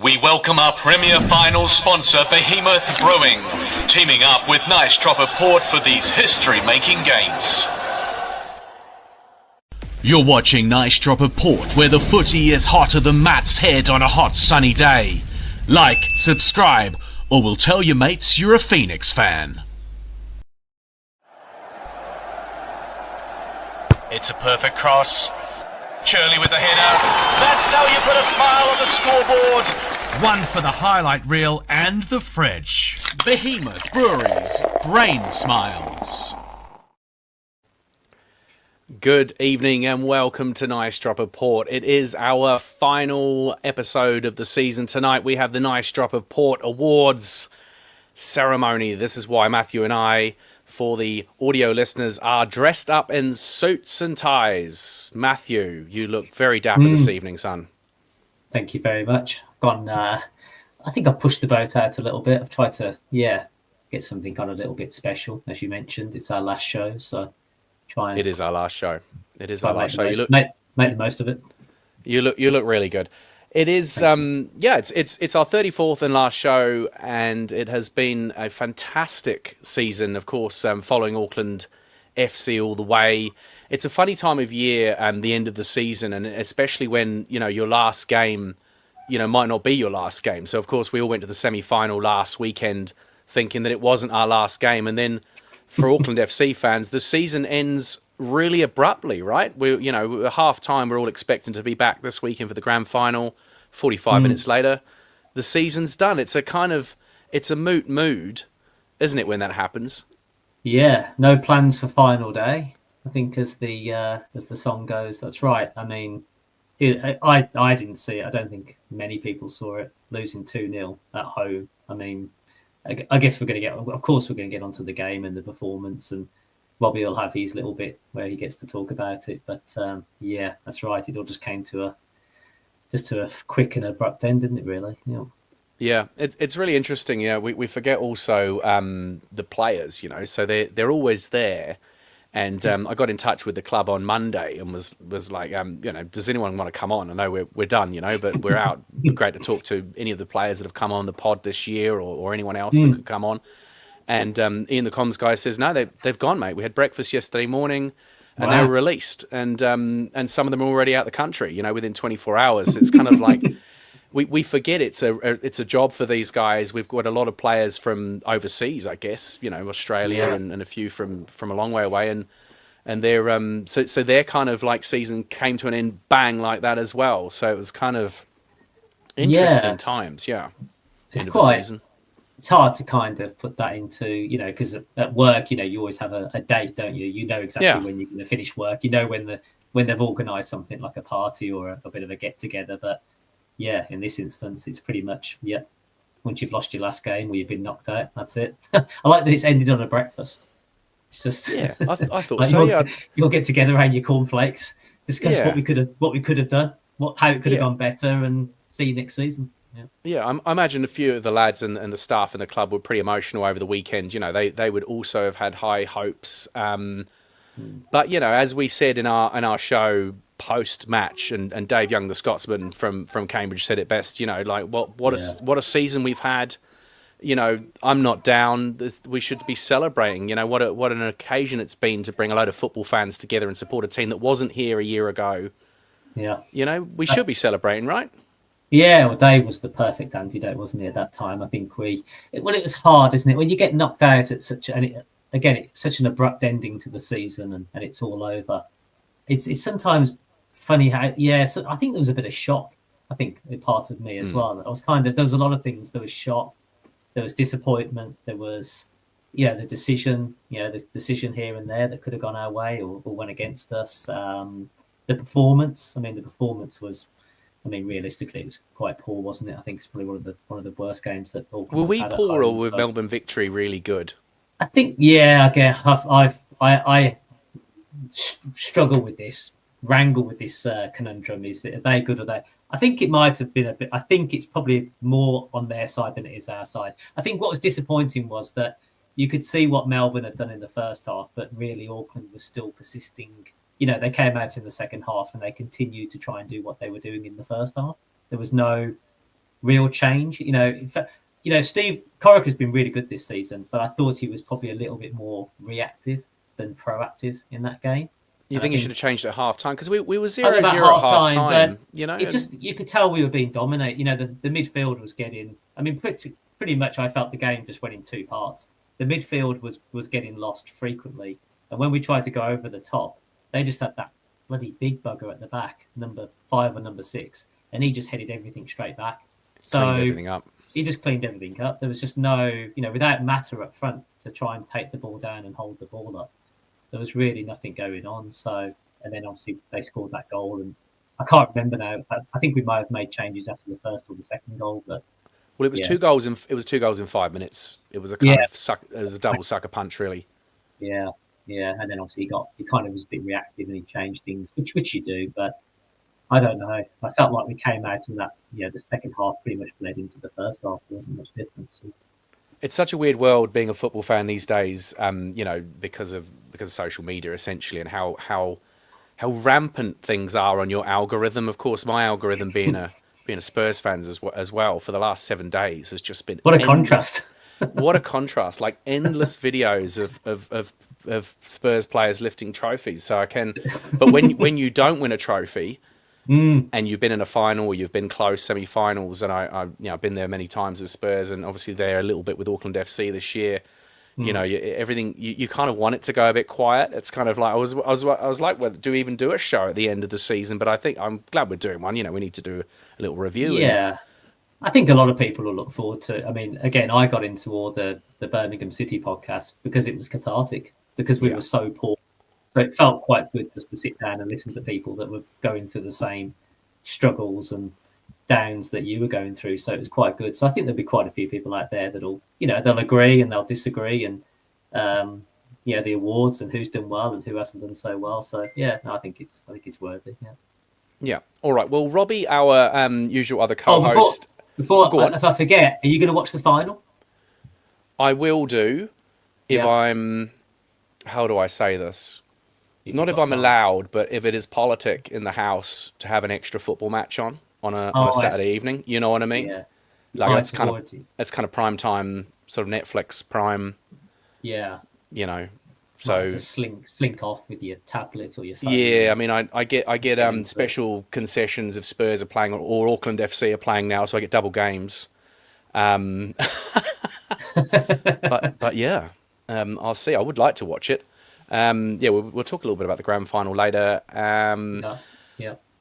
We welcome our premier final sponsor, Behemoth Brewing, teaming up with Nice Drop of Port for these history-making games. You're watching Nice Drop of Port, where the footy is hotter than Matt's head on a hot sunny day. Like, subscribe, or we'll tell your mates you're a Phoenix fan. It's a perfect cross. Shirley with the header. That's how you put a smile on the scoreboard. One for the highlight reel and the fridge. Behemoth Breweries, brain smiles. Good evening and welcome to Nice Drop of Port. It is our final episode of the season. Tonight we have the Nice Drop of Port Awards ceremony. This is why Matthew and I, for the audio listeners, are dressed up in suits and ties. Matthew, you look very dapper this evening, son. Thank you very much. I think I've pushed the boat out a little bit. I've tried to, get something on a little bit special. As you mentioned, it's our last show, so try and... It is our last show. It is our last show. You look... Make the most of it. You look really good. It is, it's our 34th and last show, and it has been a fantastic season, of course, following Auckland FC all the way. It's a funny time of year, the end of the season, and especially when, your last game, might not be your last game. So, of course, we all went to the semi-final last weekend thinking that it wasn't our last game. And then for Auckland FC fans, the season ends really abruptly, right? At half-time, we're all expecting to be back this weekend for the grand final. 45 minutes later, the season's done. It's a moot mood, isn't it, when that happens? Yeah, no plans for final day. I think as the song goes, that's right. I mean, I didn't see it. I don't think many people saw it. Losing 2-0 at home. I mean, I guess we're going to get onto the game and the performance, and Robbie will have his little bit where he gets to talk about it. But that's right. It all just came to a quick and abrupt end, didn't it? Really? Yeah, it's really interesting. We forget also the players. So they're always there. And I got in touch with the club on Monday and was like, does anyone want to come on? I know we're done, but we're out. Great to talk to any of the players that have come on the pod this year or anyone else that could come on. And Ian, the comms guy, says, no, they've gone, mate. We had breakfast yesterday morning and they were released. And some of them are already out the country, within 24 hours. It's kind of like... We forget it's a job for these guys. We've got a lot of players from overseas, I guess, Australia and a few from a long way away, and they're so their kind of like season came to an end bang like that as well. So it was kind of interesting times, It's end quite. Of the season. It's hard to kind of put that into, because at work, you always have a date, don't you? You know exactly when you're going to finish work. You know when they've organised something like a party or a bit of a get together, but. Yeah, in this instance, it's pretty much, once you've lost your last game or you've been knocked out, that's it. I like that it's ended on a breakfast. It's just... Yeah, I thought so, You'll get together around your cornflakes, discuss what we could have done, how it could have gone better, and see you next season. Yeah, I imagine a few of the lads and the staff in the club were pretty emotional over the weekend. They would also have had high hopes. But, as we said in our show... post-match, and Dave Young, the Scotsman from Cambridge, said it best. What a season we've had. I'm not down. We should be celebrating. What an occasion it's been to bring a load of football fans together and support a team that wasn't here a year ago. Yeah, we should be celebrating, right? Yeah, well, Dave was the perfect antidote, wasn't he? At that time, I think it was hard, isn't it? When you get knocked out at it's such an abrupt ending to the season, and it's all over. It's sometimes funny how, so I think there was a bit of shock, I think, in part of me as well. I was there was a lot of things. There was shock, there was disappointment, there was, the decision here and there that could have gone our way or went against us. The performance, was, realistically, it was quite poor, wasn't it? I think it's probably one of the worst games that Auckland were we had poor, home, or were Melbourne Victory really good? I think, I guess I struggle with this, wrangle with this conundrum. Is that, are they good or they? I think it might have been a bit. I think it's probably more on their side than it is our side. I think what was disappointing was that you could see what Melbourne had done in the first half, but really Auckland was still persisting. They came out in the second half and they continued to try and do what they were doing in the first half. There was no real change. In fact, Steve Corica has been really good this season, but I thought he was probably a little bit more reactive than proactive in that game. You And think I he should have changed at half time? Because we were only 0-0 about at half time, time, but you know? you could tell we were being dominated. The midfield was getting. I mean, pretty much, I felt the game just went in two parts. The midfield was getting lost frequently, and when we tried to go over the top, they just had that bloody big bugger at the back, number 5 or number 6, and he just headed everything straight back. So Cleaned everything up. He just cleaned everything up. There was just no, without Mata up front to try and take the ball down and hold the ball up, there was really nothing going on. So, and then obviously they scored that goal, and I can't remember now. I think we might have made changes after the first or the second goal, but Well, it was 2 goals in 5 minutes. It was a it was a double sucker punch, really. Yeah, and then obviously he kind of was a bit reactive and he changed things, which you do, but I don't know. I felt like we came out in that, the second half pretty much bled into the first half. There wasn't much difference. It's such a weird world being a football fan these days, because of social media essentially, and how rampant things are on your algorithm. Of course, my algorithm being a Spurs fan as well for the last 7 days has just been what a contrast. What a contrast! Like endless videos of Spurs players lifting trophies. So but when you don't win a trophy, and you've been in a final or you've been close semi-finals, and I've been there many times with Spurs, and obviously they're a little bit with Auckland FC this year. Everything you kind of want it to go a bit quiet. It's kind of like I was like, well, do we even do a show at the end of the season? But I think I'm glad we're doing one. We need to do a little review. Yeah. I think a lot of people will look forward to. I mean, again, I got into all the Birmingham City podcast because it was cathartic, because we were so poor. So it felt quite good just to sit down and listen to people that were going through the same struggles and downs that you were going through. So it was quite good. So I think there'll be quite a few people out there that'll, they'll agree and they'll disagree, and the awards and who's done well and who hasn't done so well. So I think it's worthy. Yeah. Yeah. All right. Well, Robbie, our usual other co-host. If I forget, are you going to watch the final? I will do if I'm. How do I say this? Not if I'm allowed, but if it is politic in the house to have an extra football match on a Saturday evening. You know what I mean? Yeah. Like it's kind of prime time, sort of Netflix prime. Yeah. So to slink off with your tablet or your phone. Yeah, I mean, I get special concessions if Spurs are playing or Auckland FC are playing now, so I get double games. But yeah, I'll see. I would like to watch it. We'll talk a little bit about the grand final later.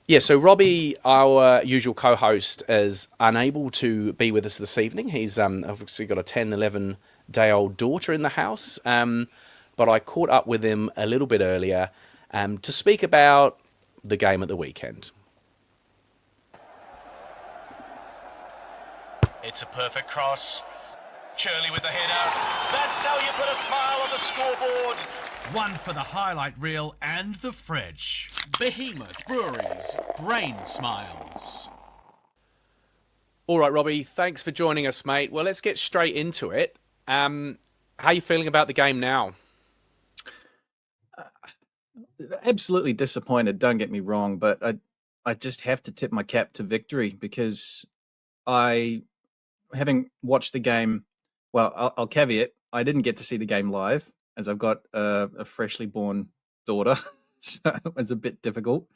Yeah, so Robbie, our usual co-host, is unable to be with us this evening. He's obviously got a 10, 11-day-old daughter in the house. But I caught up with him a little bit earlier to speak about the game at the weekend. It's a perfect cross. Shirley with the header. That's how you put a smile on the scoreboard. One for the highlight reel and the fridge. Behemoth Breweries, brain smiles. All right, Robbie, thanks for joining us, mate. Well, let's get straight into it. How are you feeling about the game now? Absolutely disappointed, don't get me wrong, but I just have to tip my cap to Victory, because having watched the game, well, I'll caveat, I didn't get to see the game live, as I've got a freshly born daughter, so it was a bit difficult,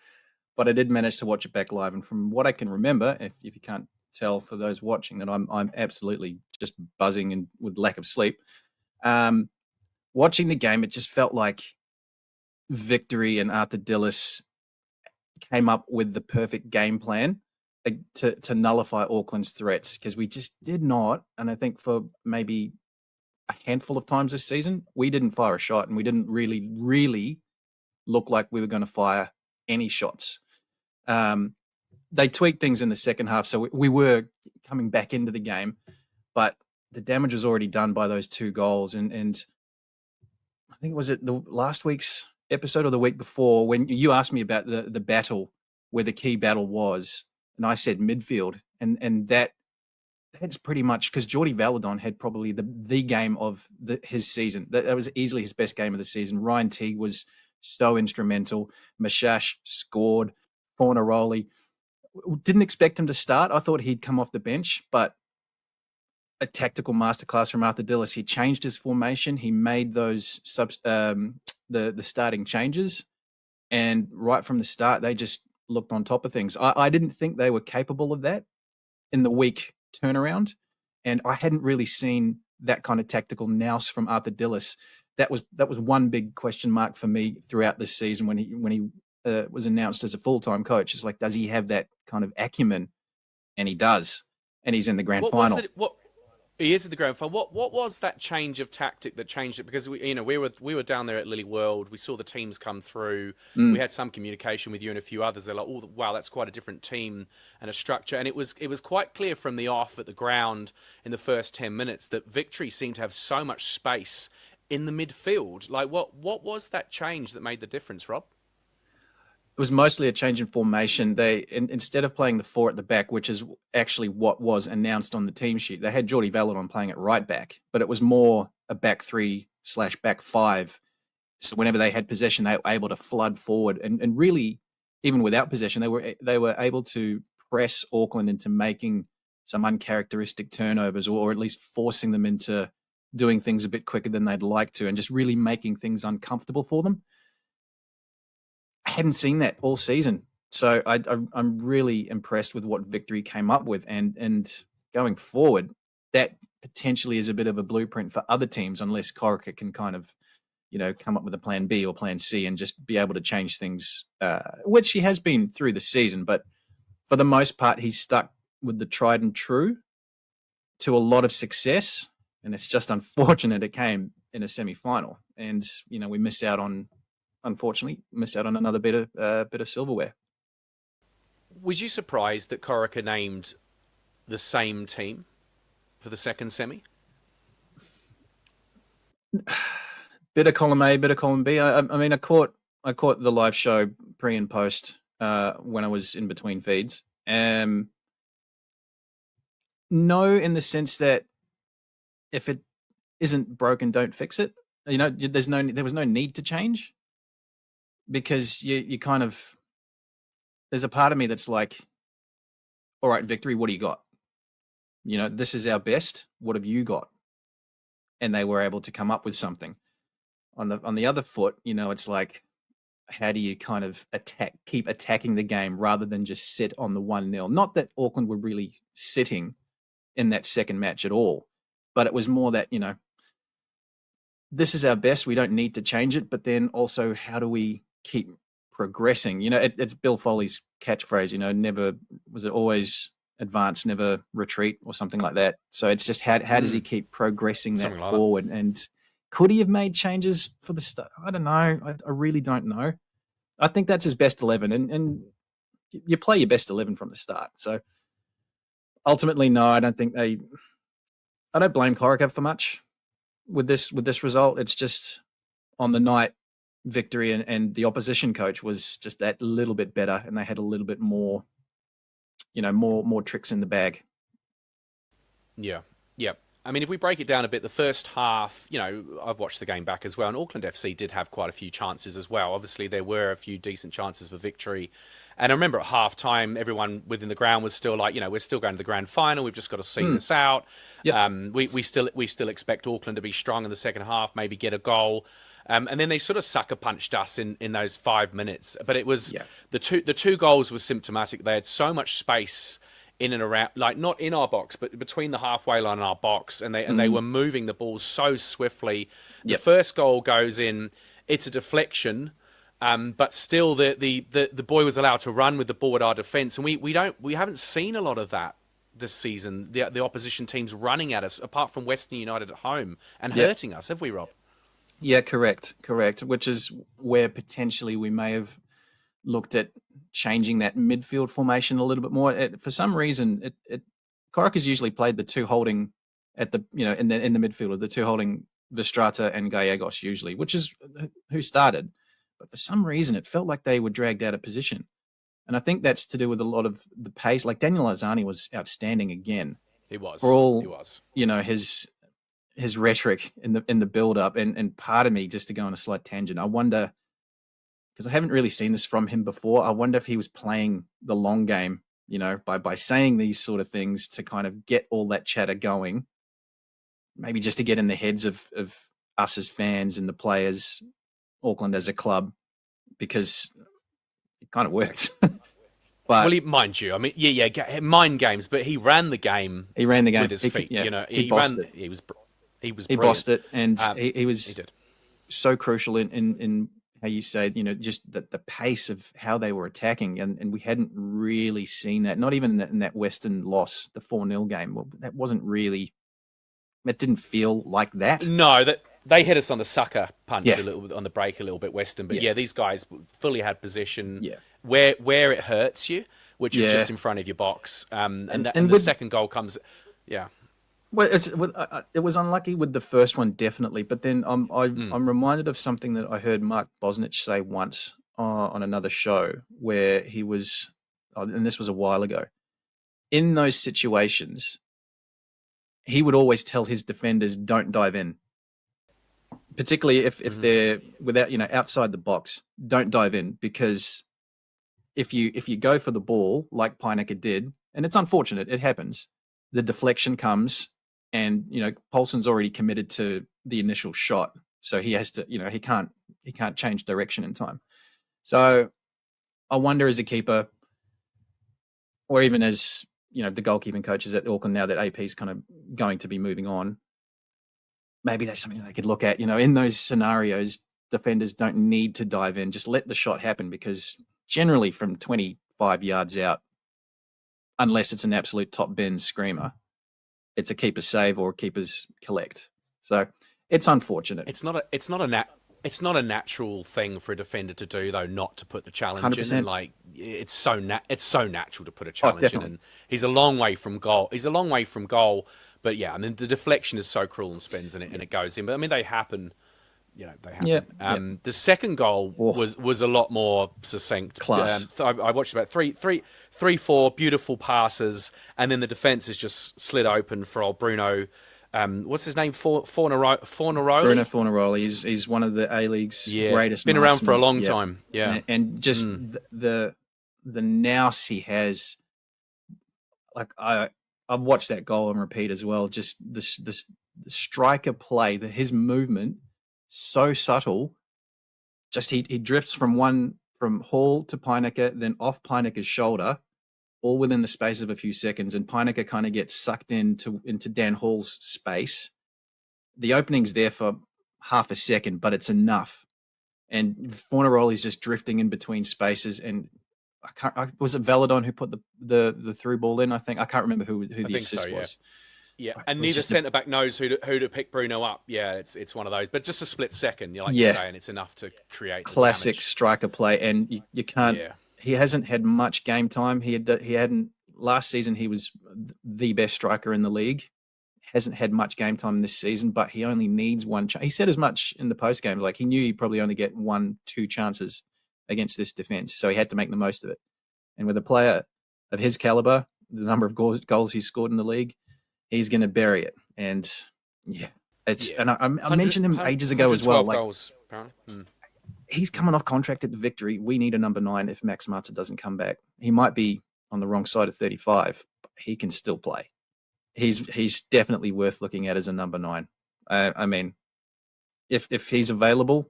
but I did manage to watch it back live, and from what I can remember, if you can't tell for those watching, that I'm absolutely just buzzing and with lack of sleep. Watching the game, it just felt like Victory and Arthur Dillis came up with the perfect game plan to nullify Auckland's threats, because we just did not, and I think for maybe a handful of times this season, we didn't fire a shot, and we didn't really look like we were going to fire any shots. They tweaked things in the second half, so we were coming back into the game, but the damage was already done by those 2 goals, and I think it was the last week's episode or the week before when you asked me about the battle, where the key battle was, and I said midfield, and that's pretty much because Jordi Valadon had probably the game of his season. That was easily his best game of the season. Ryan Teague was so instrumental. Mashash scored. Fornaroli, Didn't expect him to start. I thought he'd come off the bench, but a tactical masterclass from Arthur Dillis. He changed his formation. He made those the starting changes, and right from the start, they just looked on top of things. I didn't think they were capable of that in the week turnaround, and I hadn't really seen that kind of tactical nous from Arthur Dillis. That was one big question mark for me throughout this season when he was announced as a full-time coach. It's like, does he have that kind of acumen? And he does, and he's in the grand final. He is in the grand final. What was that change of tactic that changed it? Because we were down there at Lily World. We saw the teams come through. We had some communication with you and a few others. They're like, oh wow, that's quite a different team and a structure. And it was quite clear from the off at the ground in the first 10 minutes that Victory seemed to have so much space in the midfield. Like what was that change that made the difference, Rob? It was mostly a change in formation. They instead of playing the 4 at the back, which is actually what was announced on the team sheet, they had Geordie Valadon playing at right back, but it was more a back 3/back 5. So whenever they had possession, they were able to flood forward, and really, even without possession, they were able to press Auckland into making some uncharacteristic turnovers, or at least forcing them into doing things a bit quicker than they'd like to, and just really making things uncomfortable for them. I hadn't seen that all season. So I'm really impressed with what Victory came up with. And going forward, that potentially is a bit of a blueprint for other teams, unless Corica can kind of, come up with a plan B or plan C and just be able to change things, which he has been through the season. But for the most part, he's stuck with the tried and true to a lot of success. And it's just unfortunate it came in a semi-final. And, we unfortunately miss out on another bit of silverware. Was you surprised that Corica named the same team for the second semi? Bit of column A, bit of column B. I mean, I caught the live show pre and post when I was in between feeds. No, in the sense that if it isn't broken, don't fix it. There was no need to change. Because you kind of, there's a part of me that's like, all right, Victory, what do you got? This is our best. What have you got? And they were able to come up with something. On the other foot, it's like, how do you kind of keep attacking the game rather than just sit on the 1-0? Not that Auckland were really sitting in that second match at all, but it was more that, this is our best. We don't need to change it. But then also, how do we keep progressing? It's Bill Foley's catchphrase, never was it always advance, never retreat, or something like that. So it's just how does he keep progressing that forward? And could he have made changes for the start? I don't know. I really don't know. I think that's his best 11, and you play your best 11 from the start. So ultimately, no, I don't blame Corica for much with this result. It's just on the night, Victory and the opposition coach was just that little bit better, and they had a little bit more, more tricks in the bag. Yeah. I mean, if we break it down a bit, the first half, I've watched the game back as well, and Auckland FC did have quite a few chances as well. Obviously, there were a few decent chances for Victory. And I remember at half-time, everyone within the ground was still like, we're still going to the grand final. We've just got to see this out. Yep. We still expect Auckland to be strong in the second half, maybe get a goal. And then they sort of sucker punched us in those 5 minutes. But it was the two goals were symptomatic. They had so much space in and around, like not in our box, but between the halfway line and our box, and they were moving the ball so swiftly. The first goal goes in, it's a deflection, but still the boy was allowed to run with the ball at our defence, and we haven't seen a lot of that this season. The opposition teams running at us, apart from Western United at home, and hurting us, have we, Rob? Yeah, correct. Which is where potentially we may have looked at changing that midfield formation a little bit more. For some reason, Corica's usually played the two holding at the in the midfield, the two holding Vestrata and Gallegos usually, which is who started. But for some reason, it felt like they were dragged out of position, and I think that's to do with a lot of the pace. Like Daniel Arzani was outstanding again. He was. For all he was. His rhetoric in the build up, and part of me, just to go on a slight tangent, I wonder, because I haven't really seen this from him before, I wonder if he was playing the long game by saying these sort of things to kind of get all that chatter going, maybe just to get in the heads of us as fans and the players, Auckland as a club, because it kind of worked. But mind you, I mean, mind games, but he ran the game. He ran the game with his feet. he bossed it. He was He brilliant. bossed it, and he He was did. so crucial in how you say, just the pace of how they were attacking, and we hadn't really seen that. Not even in that Western loss, the 4-0 game. Well, that wasn't really. It didn't feel like that. No, that they hit us on the sucker punch Yeah. a little on the break a little bit, Western. But Yeah. these guys fully had possession. Yeah. Where it hurts you, which is Yeah. just in front of your box. And the with- second goal comes. Yeah. Well, it was unlucky with the first one, definitely. But then I'm reminded of something that I heard Mark Bosnich say once on another show, where he was, and this was a while ago. In those situations, he would always tell his defenders, "Don't dive in." Particularly if they're without, outside the box, don't dive in, because if you go for the ball like Peinecker did, and it's unfortunate, it happens, the deflection comes, and Paulson's already committed to the initial shot, so he has to, he can't change direction in time. So I wonder, as a keeper, or even as the goalkeeping coaches at Auckland, now that AP's kind of going to be moving on, maybe that's something they could look at. In those scenarios, defenders don't need to dive in. Just let the shot happen, because generally from 25 yards out, unless it's an absolute top bin screamer, it's a keeper's save or a keeper's collect. So it's unfortunate. It's not a natural thing for a defender to do, though, not to put the challenge 100%. in. And like, it's so natural to put a challenge in. definitely. And he's a long way from goal. But yeah, I mean, the deflection is so cruel and spins, and it goes in. But I mean, they happen. They happen. Yeah, The second goal Oh. was a lot more succinct. Class. I watched about three, four beautiful passes, and then the defense is just slid open for old Bruno. What's his name? Fornaroli? Bruno Fornaroli is one of the A-League's greatest. Been around for a marksmen. long Yeah. time. Yeah. and just the nous he has. Like I've watched that goal on repeat as well. Just the striker play, his movement, so subtle. Just he drifts from Hall to Peinecker, then off Peinecker's shoulder, all within the space of a few seconds, and Peinecker kind of gets sucked into Dan Hall's space. The opening's there for half a second, but it's enough. And Fornaroli's just drifting in between spaces, and was it Valadon who put the through ball in? I can't remember who the think assist so, yeah. was. Yeah, It and was neither just centre back knows who to pick Bruno up. Yeah, it's one of those, but just a split second. Like Yeah. you're saying, it's enough to create the Classic damage. striker play, and you can't. Yeah. He hasn't had much game time. He hadn't last season. He was the best striker in the league. Hasn't had much game time this season, but he only needs one chance. He said as much in the post game. Like, he knew he'd probably only get 1-2 chances against this defense, so he had to make the most of it. And with a player of his caliber, the number of goals he's scored in the league, he's going to bury it. And it's and I mentioned him ages ago as well. 112 Like, goals, apparently. he's coming off contract at the Victory. We need a number 9 if Max Mata doesn't come back. He might be on the wrong side of 35, but he can still play. He's definitely worth looking at as a number 9. I mean, if he's available,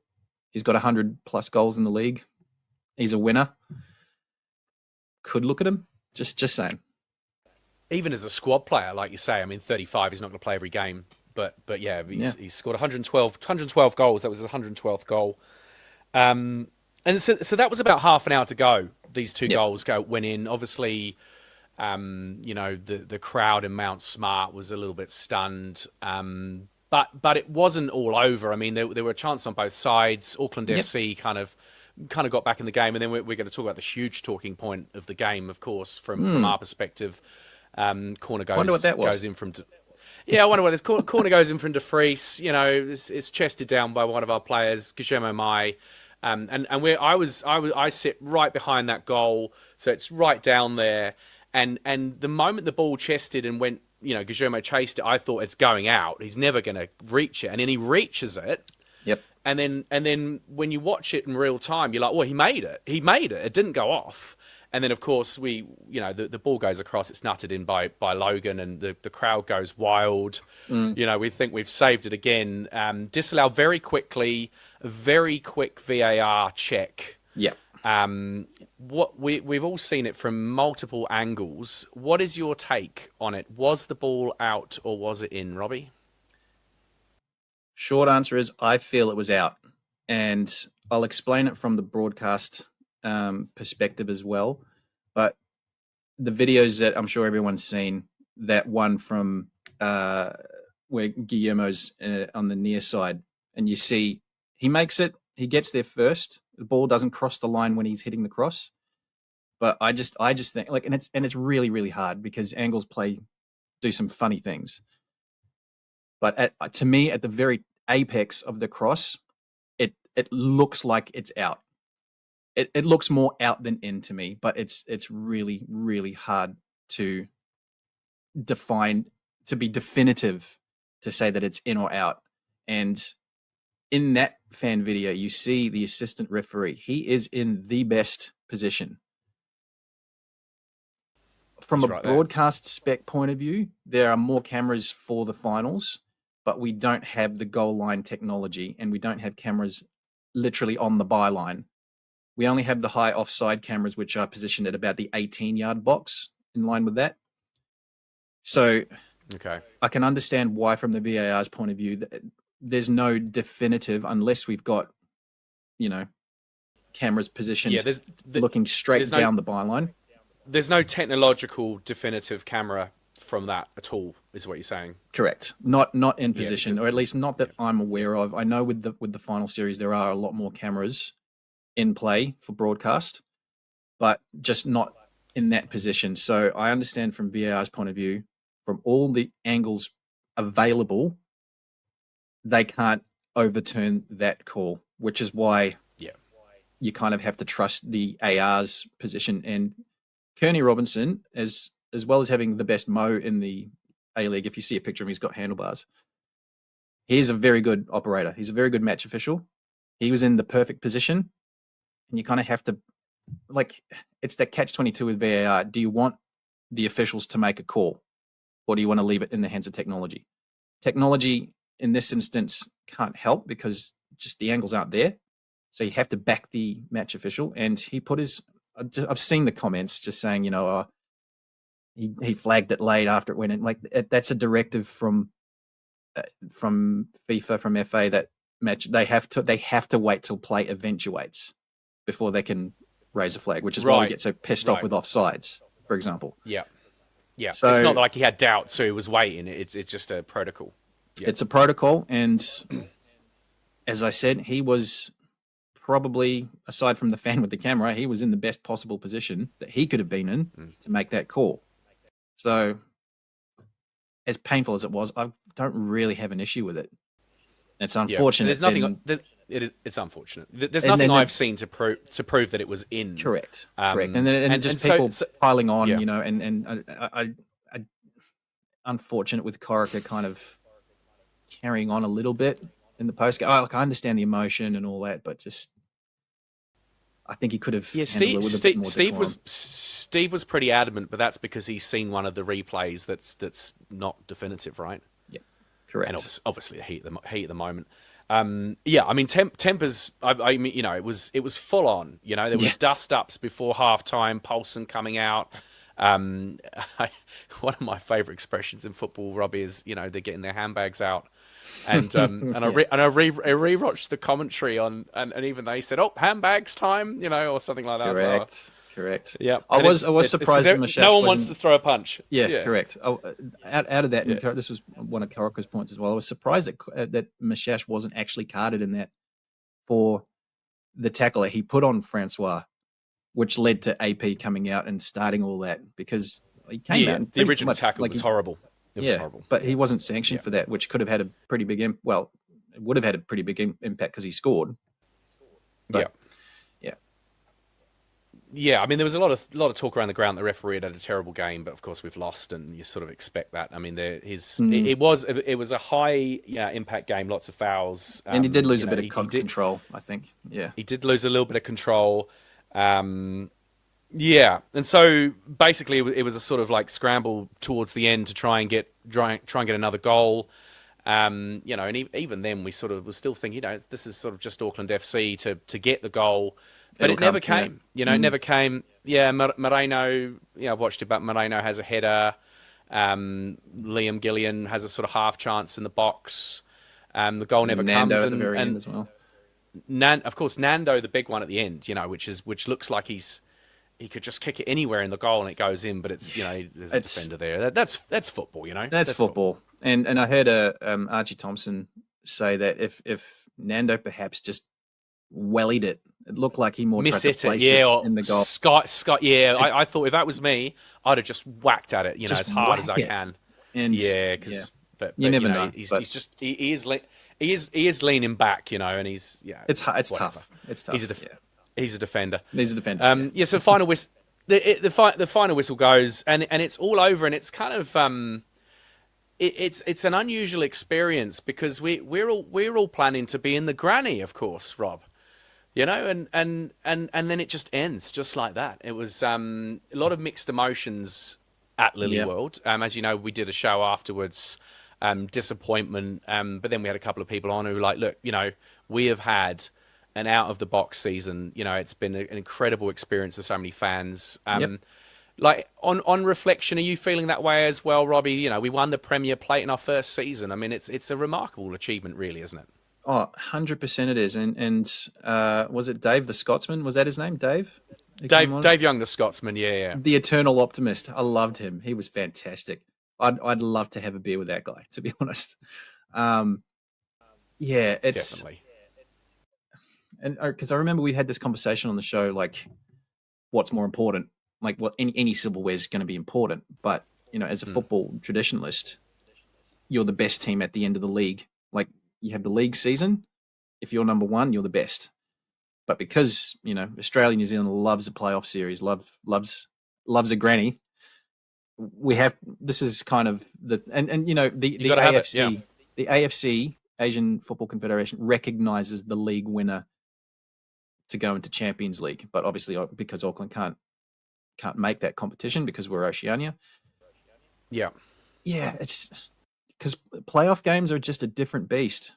he's got 100+ goals in the league. He's a winner. Could look at him. Just saying. Even as a squad player, like you say, I mean, 35, he's not going to play every game. But yeah, he's scored 112 goals. That was his 112th goal. And so that was about half an hour to go. These two goals went in. Obviously, the crowd in Mount Smart was a little bit stunned. But it wasn't all over. I mean, there were a chance on both sides. Auckland FC kind of got back in the game, and then we're going to talk about the huge talking point of the game, of course, from our perspective. Corner goes in from. I wonder what this corner goes in from De Vries. It's chested down by one of our players, Guillermo Mai. I sit right behind that goal, so it's right down there. And the moment the ball chested and went, Guillermo chased it, I thought it's going out. He's never going to reach it, and then he reaches it. Yep. And then when you watch it in real time, you're like, well, he made it. It didn't go off. And then, of course, the ball goes across. It's nutted in by Logan, and the crowd goes wild. We think we've saved it again. Disallowed very quickly. A very quick VAR check. Yeah. We've all seen it from multiple angles. What is your take on it? Was the ball out or was it in, Robbie? Short answer is I feel it was out. And I'll explain it from the broadcast perspective as well. But the videos that I'm sure everyone's seen, that one from where Guillermo's on the near side, and you see he makes it, he gets there first. The ball doesn't cross the line when he's hitting the cross. But I just think and it's really, really hard because angles do some funny things. But to me, at the very apex of the cross, it looks like it's out. It looks more out than in to me, but it's really, really hard to define, to be definitive, to say that it's in or out. And in that fan video, you see the assistant referee. He is in the best position. From a broadcast spec point of view, there are more cameras for the finals, but we don't have the goal line technology, and we don't have cameras literally on the byline. We only have the high offside cameras, which are positioned at about the 18-yard box, in line with that. So I can understand why, from the VAR's point of view, there's no definitive, unless we've got, cameras positioned looking straight down the byline. There's no technological definitive camera from that at all, is what you're saying? Correct. Not in position, or at least not that I'm aware of. I know with the final series there are a lot more cameras in play for broadcast, but just not in that position. So I understand from VAR's point of view, from all the angles available, they can't overturn that call, which is why you kind of have to trust the AR's position. And Kearney Robinson, as well as having the best mo in the A-League, if you see a picture of him, he's got handlebars. He's a very good operator. He's a very good match official. He was in the perfect position. And you kind of have to, it's that catch-22 with VAR. Do you want the officials to make a call, or do you want to leave it in the hands of technology? Technology, in this instance, can't help because just the angles aren't there. So you have to back the match official. And he put his... I've seen the comments just saying, he flagged it late after it went in. That's a directive from FIFA, from FA, that match they have to wait till play eventuates before they can raise a flag, which is why we get so pissed off with offsides, for example. Yeah. So it's not like he had doubts, so he was waiting. It's just a protocol. Yeah. It's a protocol, and as I said, he was probably, aside from the fan with the camera, he was in the best possible position that he could have been in to make that call. So, as painful as it was, I don't really have an issue with it. It's unfortunate. There's nothing. It's unfortunate. There's nothing I've seen to prove that it was in. Correct. Correct. And just people piling on, and I unfortunate with Corica kind of carrying on a little bit in the post. I understand the emotion and all that, but just I think he could have. Yeah, Steve was pretty adamant, but that's because he's seen one of the replays that's not definitive, right? Yeah, correct. And obviously the heat at the moment. I mean, tempers. I mean, it was full on. There was dust ups before halftime. Paulson coming out. One of my favourite expressions in football, Robbie, is they're getting their handbags out. And I rewatched the commentary on, and even they said, "Oh, handbags time," or something like that. Correct. Yeah, I was surprised. No one wants to throw a punch. Yeah. Correct. Out of that, and this was one of Corica's points as well. I was surprised that Mashash wasn't actually carded in that for the tackle he put on Francois, which led to AP coming out and starting all that, because he came out. And the original tackle was horrible. It was horrible. But he wasn't sanctioned for that, which could have had a pretty big it would have had a pretty big impact because he scored. But, yeah. I mean, there was a lot of talk around the ground. The referee had a terrible game, but of course we've lost, and you sort of expect that. I mean, it was a high impact game, lots of fouls, and he did lose a bit of control. I think, he did lose a little bit of control. Yeah, and so basically it was a sort of like scramble towards the end to try and get another goal. And even then we sort of was still thinking, this is sort of just Auckland FC to get the goal, but It'll it never come, yeah. came. It never came. Yeah, Moreno. I've watched it, but Moreno has a header. Liam Gillian has a sort of half chance in the box. The goal never Nando comes, at the very end and as well. Of course Nando, the big one at the end. Which looks like he could just kick it anywhere in the goal and it goes in, but there's a defender there. That's football. That's football. And I heard Archie Thompson say that if Nando perhaps just wellied it, it looked like he more tried to place it in the goal. Scott, yeah. I thought if that was me, I'd have just whacked at it, as hard as I can. And but you never know. He is leaning back, and he's It's tough. It's tough. He's a defender. He's a defender. So final whistle. The final whistle goes, and it's all over, and it's kind of it's an unusual experience because we're all planning to be in the granny, of course, Rob. And then it just ends just like that. It was a lot of mixed emotions at Lily World. As you know, we did a show afterwards, disappointment. But then we had a couple of people on who were like, look, we have had an out of the box season. It's been an incredible experience for so many fans. Like on reflection, are you feeling that way as well, Robbie? We won the Premier Plate in our first season. I mean, it's a remarkable achievement, really, isn't it? Oh, 100% it is. And was it Dave the Scotsman? Was that his name? Dave Young, the Scotsman. Yeah. The eternal optimist. I loved him. He was fantastic. I'd love to have a beer with that guy, to be honest. It's definitely. And because I remember we had this conversation on the show, like what's more important, like what any silverware is going to be important. But, as a football traditionalist, you're the best team at the end of the league. Like you have the league season. If you're number one, you're the best. But because, Australia, New Zealand loves a playoff series, loves a granny. This is kind of the AFC, the AFC, Asian Football Confederation, recognizes the league winner to go into Champions League, but obviously because Auckland can't make that competition because we're Oceania. Yeah, it's because playoff games are just a different beast.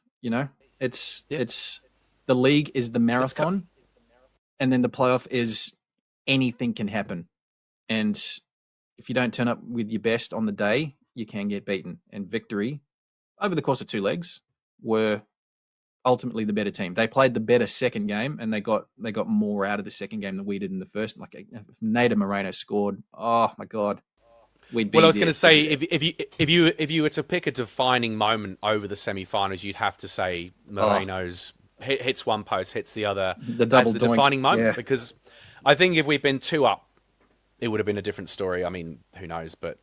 It's the league is the marathon, and then the playoff is anything can happen, and if you don't turn up with your best on the day, you can get beaten. And Victory, over the course of 2 legs, were ultimately the better team. They played the better second game, and they got more out of the second game than we did in the first. Like if Nader Moreno scored, oh my god, we'd be. Well, I was going to say if you were to pick a defining moment over the semi-finals, you'd have to say Moreno's hits one post, hits the other. The double as the defining moment, because I think if we'd been 2 up, it would have been a different story. I mean, who knows? But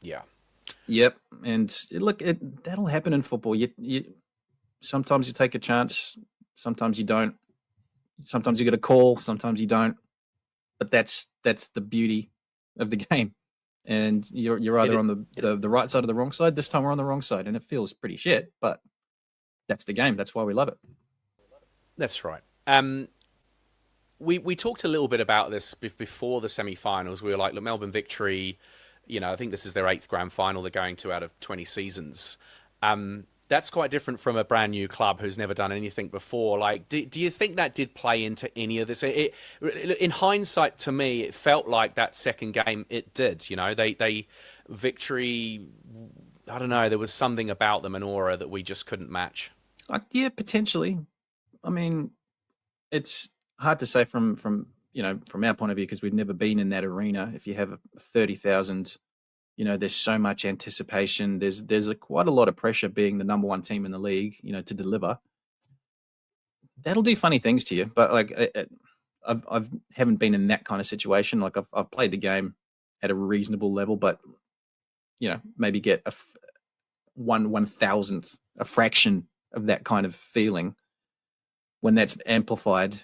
yeah. Yep, and look, that'll happen in football. You sometimes you take a chance, sometimes you don't. Sometimes you get a call, sometimes you don't. But that's the beauty of the game. And you're either on the right side or the wrong side. This time we're on the wrong side, and it feels pretty shit. But that's the game. That's why we love it. That's right. We talked a little bit about this before the semi-finals. We were like, look, Melbourne Victory, I think this is their 8th grand final they're going to out of 20 seasons. That's quite different from a brand new club who's never done anything before. Like, do you think that did play into any of this? In hindsight, to me, it felt like that second game, it did. They Victory, I don't know, there was something about them, an aura that we just couldn't match. Yeah, potentially. I mean, it's hard to say from our point of view because we've never been in that arena. If you have 30,000, there's so much anticipation. There's quite a lot of pressure being the number one team in the league, to deliver. That'll do funny things to you. But like, I haven't been in that kind of situation. Like I've played the game at a reasonable level, but maybe get a 1/1000th, a fraction of that kind of feeling. When that's amplified,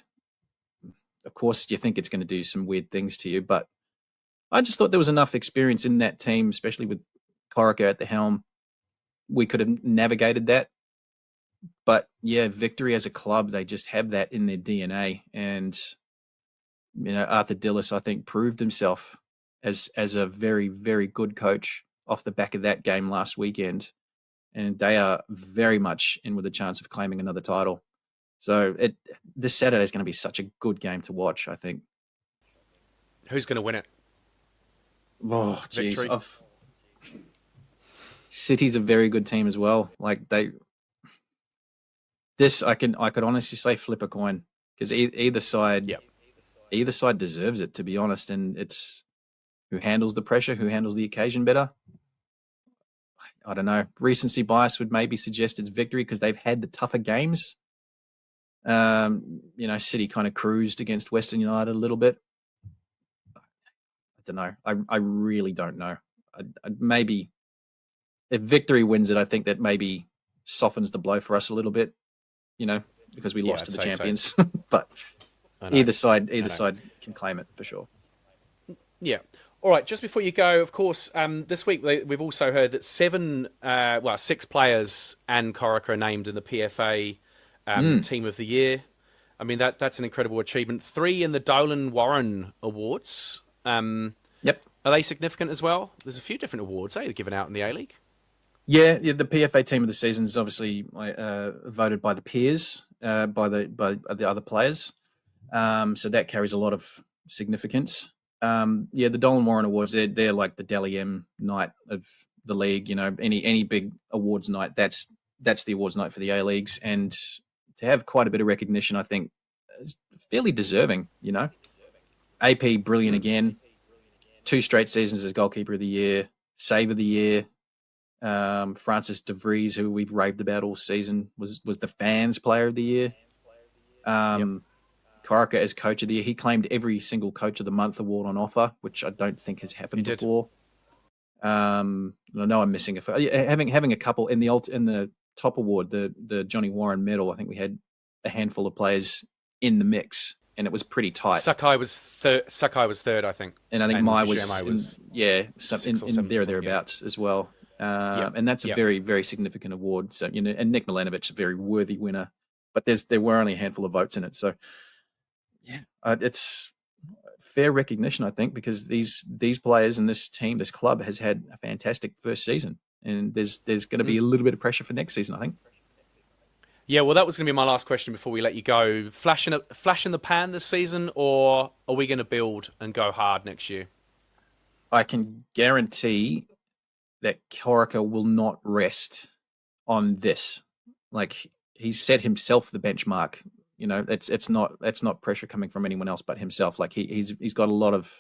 of course, you think it's going to do some weird things to you. But I just thought there was enough experience in that team, especially with Corica at the helm. We could have navigated that. But yeah, Victory as a club, they just have that in their DNA. And Arthur Dillis, I think, proved himself as a very, very good coach off the back of that game last weekend. And they are very much in with a chance of claiming another title. So this Saturday is going to be such a good game to watch, I think. Who's going to win it? Oh, Victory? jeez. City's a very good team as well. Like I could honestly say flip a coin, because either side deserves it, to be honest. And it's who handles the pressure, who handles the occasion better. I don't know. Recency bias would maybe suggest it's Victory because they've had the tougher games. City kind of cruised against Western United a little bit. I don't know. I really don't know. Maybe if Victory wins it, I think that maybe softens the blow for us a little bit, because we lost to the champions. So. But either side can claim it for sure. Yeah. All right, just before you go, of course, this week we've also heard that 6 players and Corica are named in the PFA Team of the Year. I mean, that's an incredible achievement. 3 in the Dolan Warren Awards. Yep. Are they significant as well? There's a few different awards given out in the A-League. Yeah, the PFA Team of the Season is obviously voted by the peers, by the other players. So that carries a lot of significance. The Dolan Warren Awards, they're like the Dally M night of the league. Any big awards night, that's the awards night for the A Leagues, and to have quite a bit of recognition, I think, is fairly deserving. AP brilliant again, 2 straight seasons as goalkeeper of the year, save of the year. Francis De Vries, who we've raved about all season, was the fans player of the year. Corica as coach of the year. He claimed every single coach of the month award on offer, which I don't think has happened before. I know I'm missing having a couple in the top award, the Johnny Warren medal. I think we had a handful of players in the mix, and it was pretty tight. Sakai was third, I think, and I think Mai was in thereabouts as well. And that's a very, very significant award. So and Nick Milanovic, a very worthy winner, but there were only a handful of votes in it. So. Yeah, it's fair recognition, I think, because these players and this team, this club, has had a fantastic first season, and there's going to be a little bit of pressure for next season, I think. Yeah, well, that was going to be my last question before we let you go. Flash in the pan this season, or are we going to build and go hard next year? I can guarantee that Corica will not rest on this. Like, he's set himself the benchmark. It's not pressure coming from anyone else but himself. Like he's got a lot of,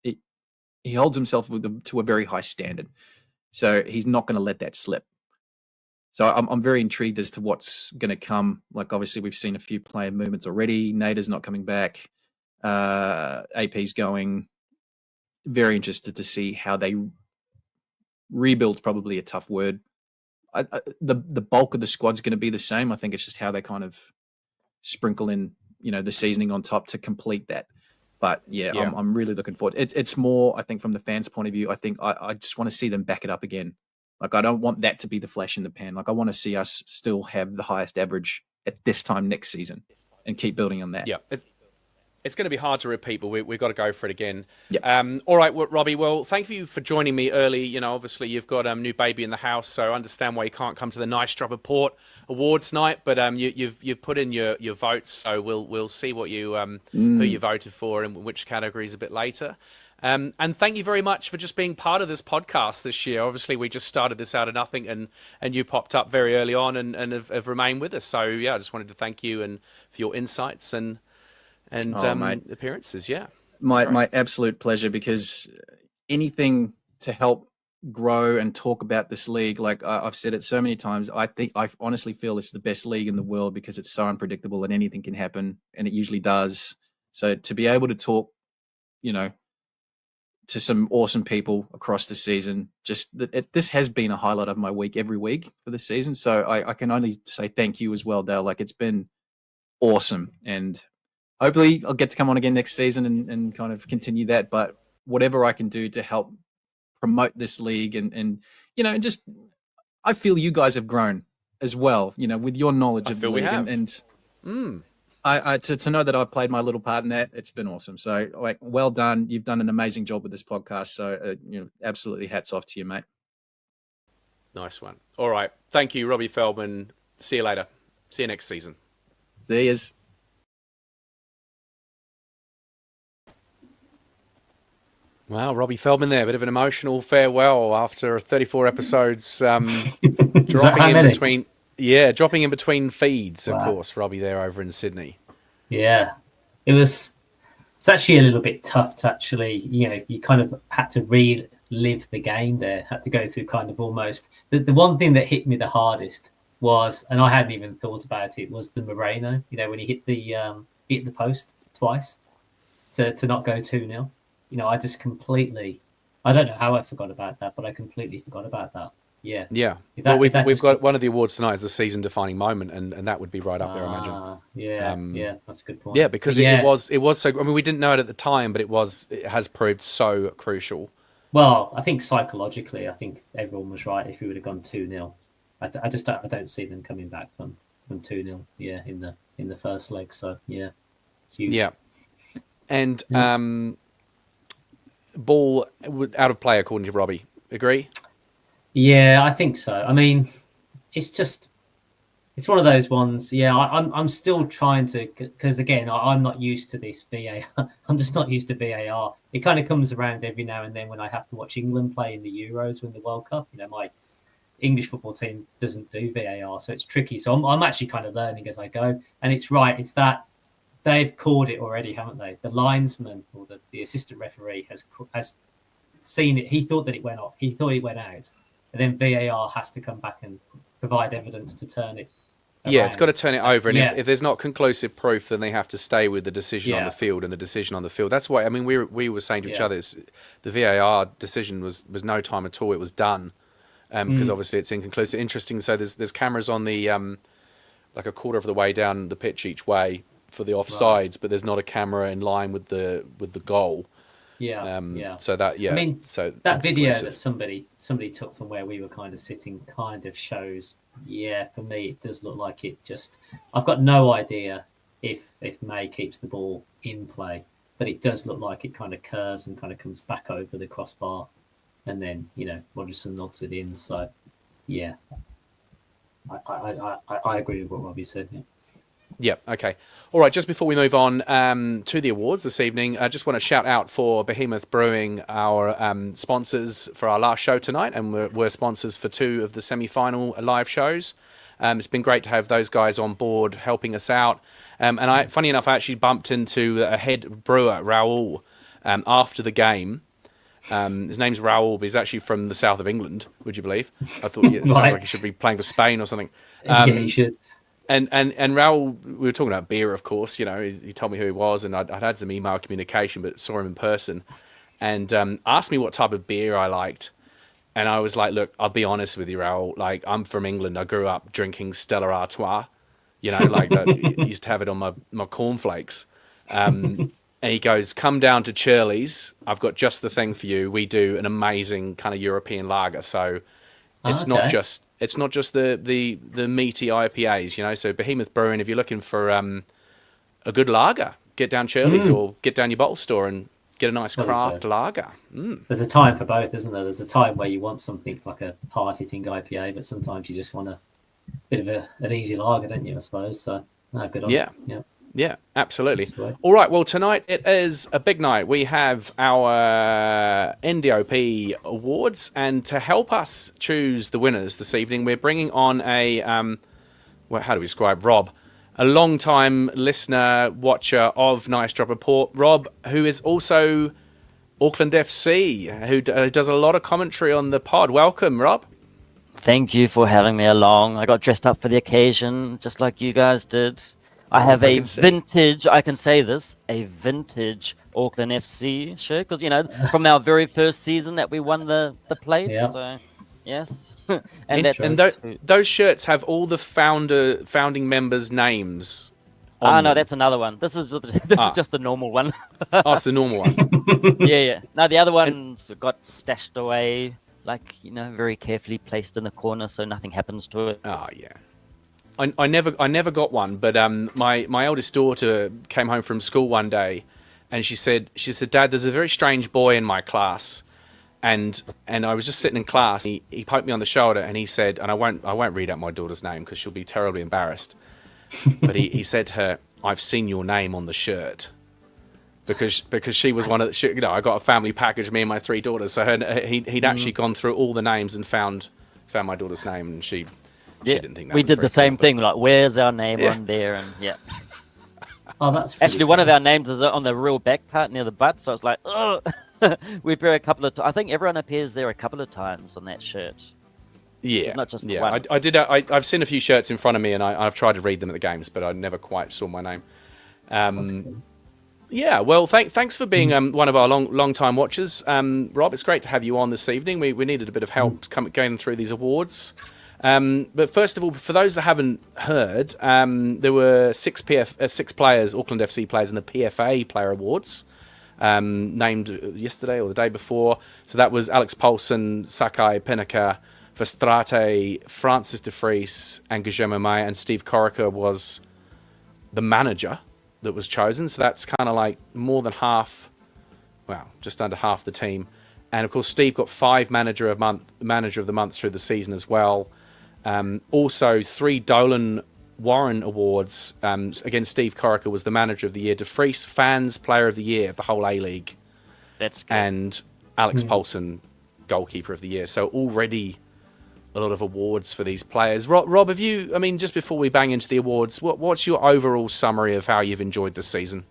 he holds himself to a very high standard, so he's not going to let that slip. So I'm very intrigued as to what's going to come. Like obviously we've seen a few player movements already. Nader's not coming back. AP's going. Very interested to see how they rebuild's probably a tough word. The bulk of the squad's going to be the same. I think it's just how they kind of sprinkle in, the seasoning on top to complete that. But I'm really looking forward. It's more, I think, from the fans' point of view. I think I just want to see them back it up again. Like I don't want that to be the flash in the pan. Like I want to see us still have the highest average at this time next season and keep building on that. Yeah, it's going to be hard to repeat, but we've got to go for it again. Yeah. All right, well, Robbie. Well, thank you for joining me early. Obviously you've got a new baby in the house, so I understand why you can't come to the Nice Drop of Port Awards night. But you've put in your votes, so we'll see what you who you voted for and which categories a bit later. And thank you very much for just being part of this podcast this year. Obviously, we just started this out of nothing, and you popped up very early on and have remained with us. So yeah, I just wanted to thank you and for your insights and appearances. Yeah, my absolute pleasure, because anything to help grow and talk about this league, like I've said it so many times, I honestly feel it's the best league in the world because it's so unpredictable and anything can happen, and it usually does. So to be able to talk, to some awesome people across the season, this has been a highlight of my week every week for the season. So I can only say thank you as well, Dale. Like it's been awesome, and hopefully I'll get to come on again next season and kind of continue that. But whatever I can do to help promote this league and just, I feel you guys have grown as well, with your knowledge of the league. And To know that I've played my little part in that, it's been awesome. So, like, well done. You've done an amazing job with this podcast. So, absolutely hats off to you, mate. Nice one. All right. Thank you, Robbie Feldman. See you later. See you next season. See yous. Wow, Robbie Feldman there. A bit of an emotional farewell after 34 episodes. Dropping in between feeds, of course. Robbie there over in Sydney. Yeah, it's actually a little bit tough to actually, you kind of had to relive the game there, had to go through kind of almost the one thing that hit me the hardest was, and I hadn't even thought about it, was the Moreno, when he hit the post twice to not go 2-0. I just completely, I don't know how I forgot about that, but I completely forgot about that. Yeah. Yeah. We've got one of the awards tonight as the season-defining moment, and that would be right up there, I imagine. Yeah, that's a good point. Yeah, because it was so. I mean, we didn't know it at the time, but it has proved so crucial. Well, I think psychologically, I think everyone was right if we would have gone 2-0. I don't see them coming back from 2-0. Yeah, in the first leg. So yeah, huge. Yeah, and ball out of play according to Robbie. Agree? Yeah, I think so. I mean, it's one of those ones. Yeah, I'm still trying to, because again, I'm not used to this VAR. I'm just not used to VAR. It kind of comes around every now and then when I have to watch England play in the Euros or in the World Cup. My English football team doesn't do VAR, so it's tricky. So I'm actually kind of learning as I go. And it's right. It's that they've called it already, haven't they? The linesman or the assistant referee has seen it. He thought that it went off. He thought it went out. And then VAR has to come back and provide evidence to turn it around. Yeah, it's got to turn it over. And if there's not conclusive proof, then they have to stay with the decision on the field and the decision on the field. That's why, I mean, we were saying to each other, the VAR decision was no time at all. It was done because obviously it's inconclusive. Interesting. So there's cameras on the, like a quarter of the way down the pitch each way for the offsides, but there's not a camera in line with the goal. Yeah. So that, I mean, so that video that somebody took from where we were kind of sitting kind of shows. Yeah, for me, it does look like it just. I've got no idea if May keeps the ball in play, but it does look like it kind of curves and kind of comes back over the crossbar, and then Rogerson nods it in. So, yeah, I agree with what Robbie said. Yeah. Yeah, okay. All right, just before we move on to the awards this evening, I just want to shout out for Behemoth Brewing, our sponsors for our last show tonight, and we're sponsors for 2 of the semi-final live shows. It's been great to have those guys on board helping us out. And funny enough, I actually bumped into a head brewer, Raoul, after the game. His name's Raoul, but he's actually from the south of England, would you believe? I thought it sounds like he should be playing for Spain or something. Yeah, he should. And Raoul, we were talking about beer, of course. He told me who he was, and I'd had some email communication, but saw him in person, and asked me what type of beer I liked. And I was like, "Look, I'll be honest with you, Raoul. Like, I'm from England. I grew up drinking Stella Artois. I used to have it on my cornflakes." And he goes, "Come down to Shirley's. I've got just the thing for you. We do an amazing kind of European lager. So it's not just." It's not just the meaty IPAs, So Behemoth Brewing, if you're looking for a good lager, get down Shirley's or get down your bottle store and get a nice craft lager. There's a time for both, isn't there? There's a time where you want something like a hard-hitting IPA, but sometimes you just want a bit of an easy lager, don't you, I suppose? So, good on you. Yeah, absolutely. All right, well, tonight it is a big night. We have our NDOP awards, and to help us choose the winners this evening, we're bringing on how do we describe Rob? A long-time listener, watcher of Nice Drop Report. Rob, who is also Auckland FC, who does a lot of commentary on the pod. Welcome, Rob. Thank you for having me along. I got dressed up for the occasion, just like you guys did. I have a vintage Auckland FC shirt, because, from our very first season that we won the plate. Yeah. So, yes. and those shirts have all the founding members' names on no, them. that's another one. This is just the normal one. It's the normal one. Yeah. No, the other ones got stashed away, very carefully placed in the corner so nothing happens to it. Oh, yeah. I never got one, but my eldest daughter came home from school one day, and she said, Dad, there's a very strange boy in my class, and I was just sitting in class. He poked me on the shoulder and he said, and I won't read out my daughter's name because she'll be terribly embarrassed, but he said to her, I've seen your name on the shirt. Because she was one of the, I got a family package, me and my 3 daughters. So he'd actually gone through all the names and found my daughter's name, and she didn't think that we was did very the same clever. thing. Like, where's our name on there? And Oh, that's actually one of our names is on the real back part near the butt. So it's like, oh, we appear a couple of times. I think everyone appears there a couple of times on that shirt. Yeah, not just the yeah. once. I did. I've seen a few shirts in front of me, and I've tried to read them at the games, but I never quite saw my name. That's cool. Yeah, well, thanks for being one of our long time watchers, Rob. It's great to have you on this evening. We needed a bit of help going through these awards. But first of all, for those that haven't heard, there were 6 players, Auckland FC players, in the PFA Player Awards, named yesterday or the day before. So that was Alex Paulsen, Sakai Penaka, Verstraete, Francis de Vries, and Guillermo Maia, and Steve Corica was the manager that was chosen. So that's kind of like more than half, well, just under half the team. And of course, Steve got 5 manager of the month through the season as well. Also 3 Dolan Warren Awards. Again, Steve Corica was the manager of the year. De Vries, fans player of the year of the whole A-League. That's good. And Alex Paulsen, goalkeeper of the year. So already a lot of awards for these players. Rob, have you, I mean, just before we bang into the awards, what's your overall summary of how you've enjoyed this season?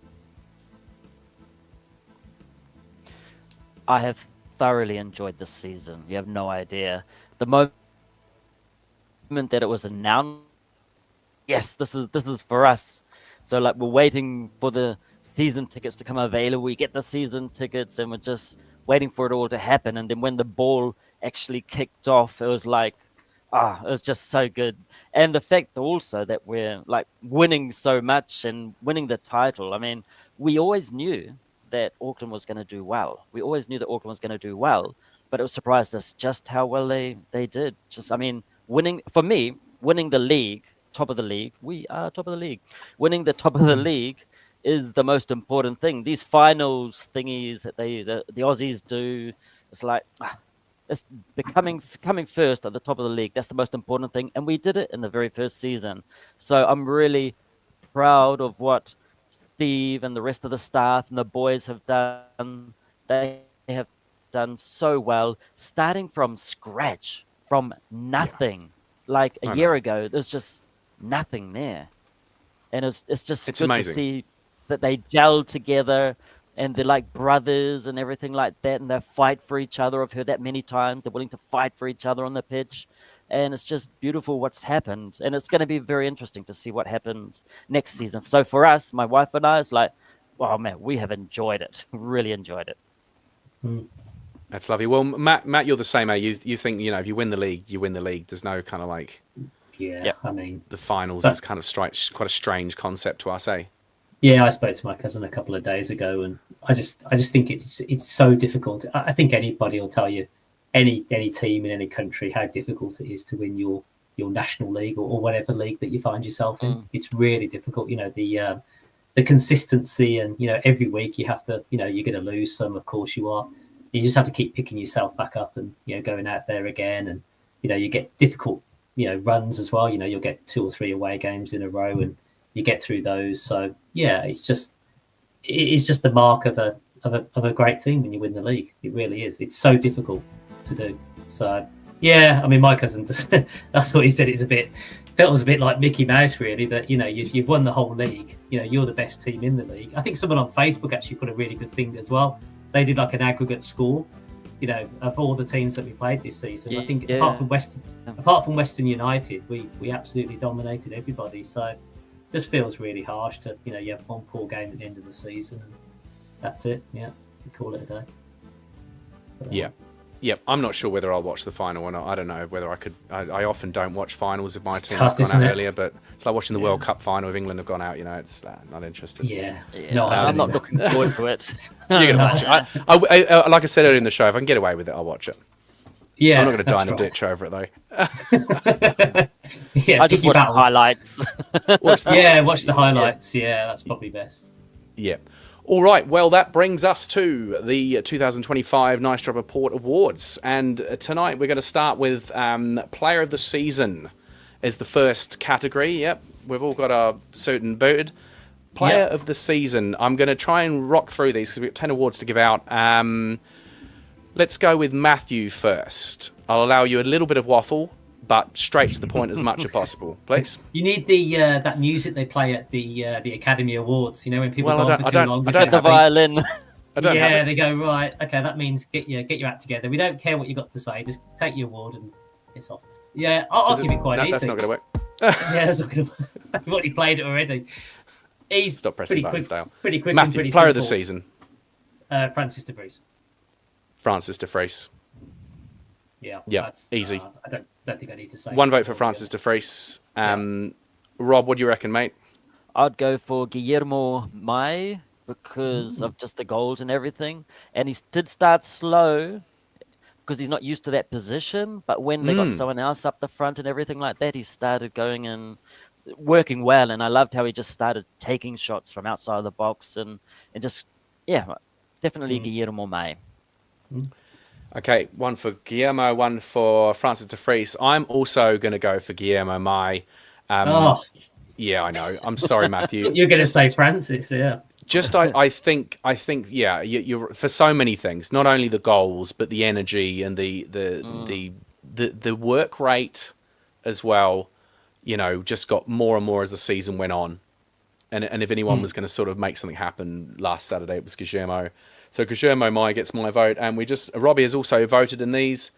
I have thoroughly enjoyed this season. You have no idea. The moment that it was announced, yes, this is for us. So like we're waiting for the season tickets to come available. We get the season tickets and we're just waiting for it all to happen. And then when the ball actually kicked off, it was like, it was just so good. And the fact also that we're like winning so much and winning the title. I mean, we always knew that Auckland was going to do well. We always knew that Auckland was going to do well, but it surprised us just how well they did. Just, I mean, winning the league, top of the league, we are top of the league. Winning the top of the league is the most important thing. These finals thingies that the Aussies do, it's like, it's coming first at the top of the league. That's the most important thing. And we did it in the very first season. So I'm really proud of what Steve and the rest of the staff and the boys have done. They have done so well, starting from scratch, from nothing. Yeah. Like a year ago, there's just nothing there. And it's good amazing to see that they gelled together and they're like brothers and everything like that. And they fight for each other. I've heard that many times. They're willing to fight for each other on the pitch. And it's just beautiful what's happened. And it's going to be very interesting to see what happens next season. So for us, my wife and I, it's like, oh man, we have enjoyed it. Really enjoyed it. That's lovely. Well, Matt, you're the same. You think, if you win the league, you win the league. There's no kind of like, I mean, the finals is kind of quite a strange concept to us, eh? Yeah, I spoke to my cousin a couple of days ago, and I just think it's so difficult. I think anybody will tell you, any team in any country, how difficult it is to win your national league or whatever league that you find yourself in. It's really difficult. The consistency, and every week you have to, you're going to lose some. Of course you are. You just have to keep picking yourself back up and going out there again, and you get difficult runs as well. You'll get 2 or 3 away games in a row, and you get through those. So yeah, it's just the mark of a great team when you win the league. It really is. It's so difficult to do. So yeah, I mean, my cousin just I thought he said it was a bit like Mickey Mouse, really, that you've won the whole league. You're the best team in the league. I think someone on Facebook actually put a really good thing as well. They did like an aggregate score, of all the teams that we played this season. I think apart from Western United, we absolutely dominated everybody. So it just feels really harsh to you have one poor game at the end of the season and that's it. Yeah, we call it a day. But, Yeah, I'm not sure whether I'll watch the final or not. I don't know whether I could. I often don't watch finals if my team have gone out earlier, but it's like watching the World Cup final if England have gone out. It's not interested. Yeah. No, I'm not looking forward to it. You're going to watch it. I, like I said earlier in the show, if I can get away with it, I'll watch it. Yeah, I'm not going to die in that's a right. ditch over it though. Yeah, I just pick your watched the battles. highlights. Watch the Yeah, highlights. watch the highlights. Yeah, that's probably best. Yeah. All right. Well, that brings us to the 2025 Nice Dropper Port Awards, and tonight we're going to start with Player of the Season is the first category. Yep, we've all got our suit and booted. Player Yep. of the Season. I'm going to try and rock through these because we've got 10 awards to give out. Let's go with Matthew first. I'll allow you a little bit of waffle, but straight to the point as much as possible, please. You need the that music they play at the Academy Awards. You know when people Well, go I on don't- for I too don't- long. I with don't their The have speech. violin. I don't Yeah, have it. they go right. Okay, that means get your act together. We don't care what you got to say. Just take your award and piss off. Yeah, I'll Is keep it quite no, easy. that's not going to work. Yeah, that's not going to work. I've already played it already. He's Stop pressing pretty buttons, quick, Dale. pretty quick and Matthew, pretty Player of the simple. Season. Francis de Vries. Francis de Vries. Yeah, Yeah, that's, easy. I don't think I need to say. One vote it. for Francis de Vries. Rob, what do you reckon, mate? I'd go for Guillermo Mai because of just the goals and everything. And he did start slow because he's not used to that position. But when they got someone else up the front and everything like that, he started going and working well. And I loved how he just started taking shots from outside of the box and just, yeah, definitely Guillermo Mai. Okay, one for Guillermo, one for Francis de Vries. I'm also going to go for Guillermo Mai. Oh, Yeah, I know. I'm sorry, Matthew. you're going to say Francis, yeah. I think, yeah, you're for so many things. Not only the goals, but the energy and the work rate as well. You know, just got more and more as the season went on. And if anyone was going to sort of make something happen last Saturday, it was Guillermo. So Guillermo Mai gets my vote, and Robbie has also voted in these.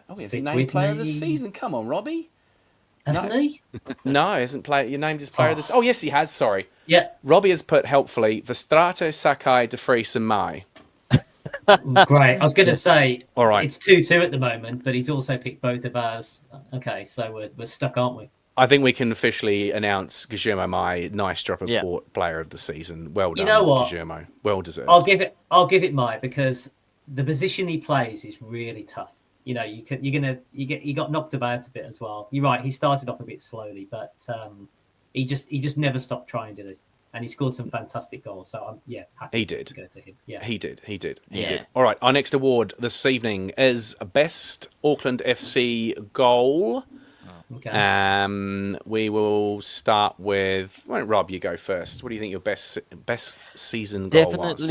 Oh, he's Stick named with Player of the me. Season. Come on, Robbie. Hasn't he? No, he hasn't played. You named his Player of the. Oh, yes, he has. Sorry, Yeah, Robbie has put helpfully Verstraete, Sakai, De Vries, and Mai. great. I was going to say, All right. it's 2-2 at the moment, but he's also picked both of ours. Okay, so we're stuck, aren't we? I think we can officially announce Guillermo Mai, Nice Dropper Yeah. Port Player of the Season. Well done, You know what? Guillermo. Well deserved. I'll give it Mai because the position he plays is really tough. You know, you got knocked about a bit as well. You're right. He started off a bit slowly, but he just never stopped trying, did he? And he scored some fantastic goals. So I'm happy He did. to go to him. Yeah. He did. Yeah. All right. Our next award this evening is Best Auckland FC Goal. Okay. We will start with. Why don't Rob, you go first? What do you think your best season goal was?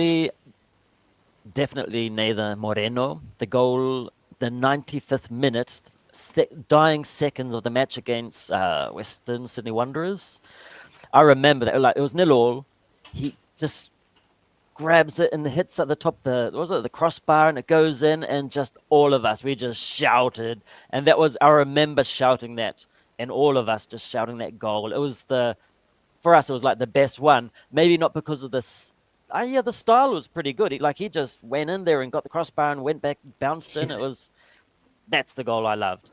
Definitely Neither Moreno. The goal, the 95th minute, dying seconds of the match against Western Sydney Wanderers. I remember that it was 0-0. He just grabs it and hits at the top the crossbar, and it goes in, and just all of us, we just shouted. And I remember shouting that, and all of us just shouting that goal. It was for us, it was like the best one. Maybe not because of this. The style was pretty good. He just went in there and got the crossbar and went back, bounced in. That's the goal I loved.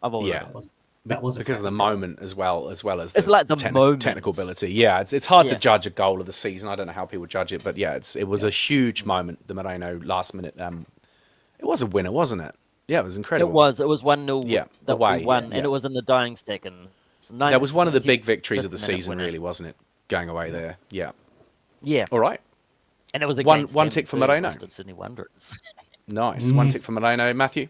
Of all Yeah. of them. That was Because of the moment as well as It's like the moment. technical ability. Yeah, it's hard to Yeah. judge a goal of the season. I don't know how people judge it, but yeah, it was a huge moment. The Moreno last minute. It was a winner, wasn't it? Yeah, it was incredible. It was 1-0 Yeah, that away, we won, yeah. and it was in the dying seconds. That was one of the big victories of the 95th minute season, winner. really, wasn't it? Going away there. Yeah. Yeah, All right. and it was One against them tick for too, Moreno. Western Sydney Wanderers. Nice. One tick for Moreno. Matthew.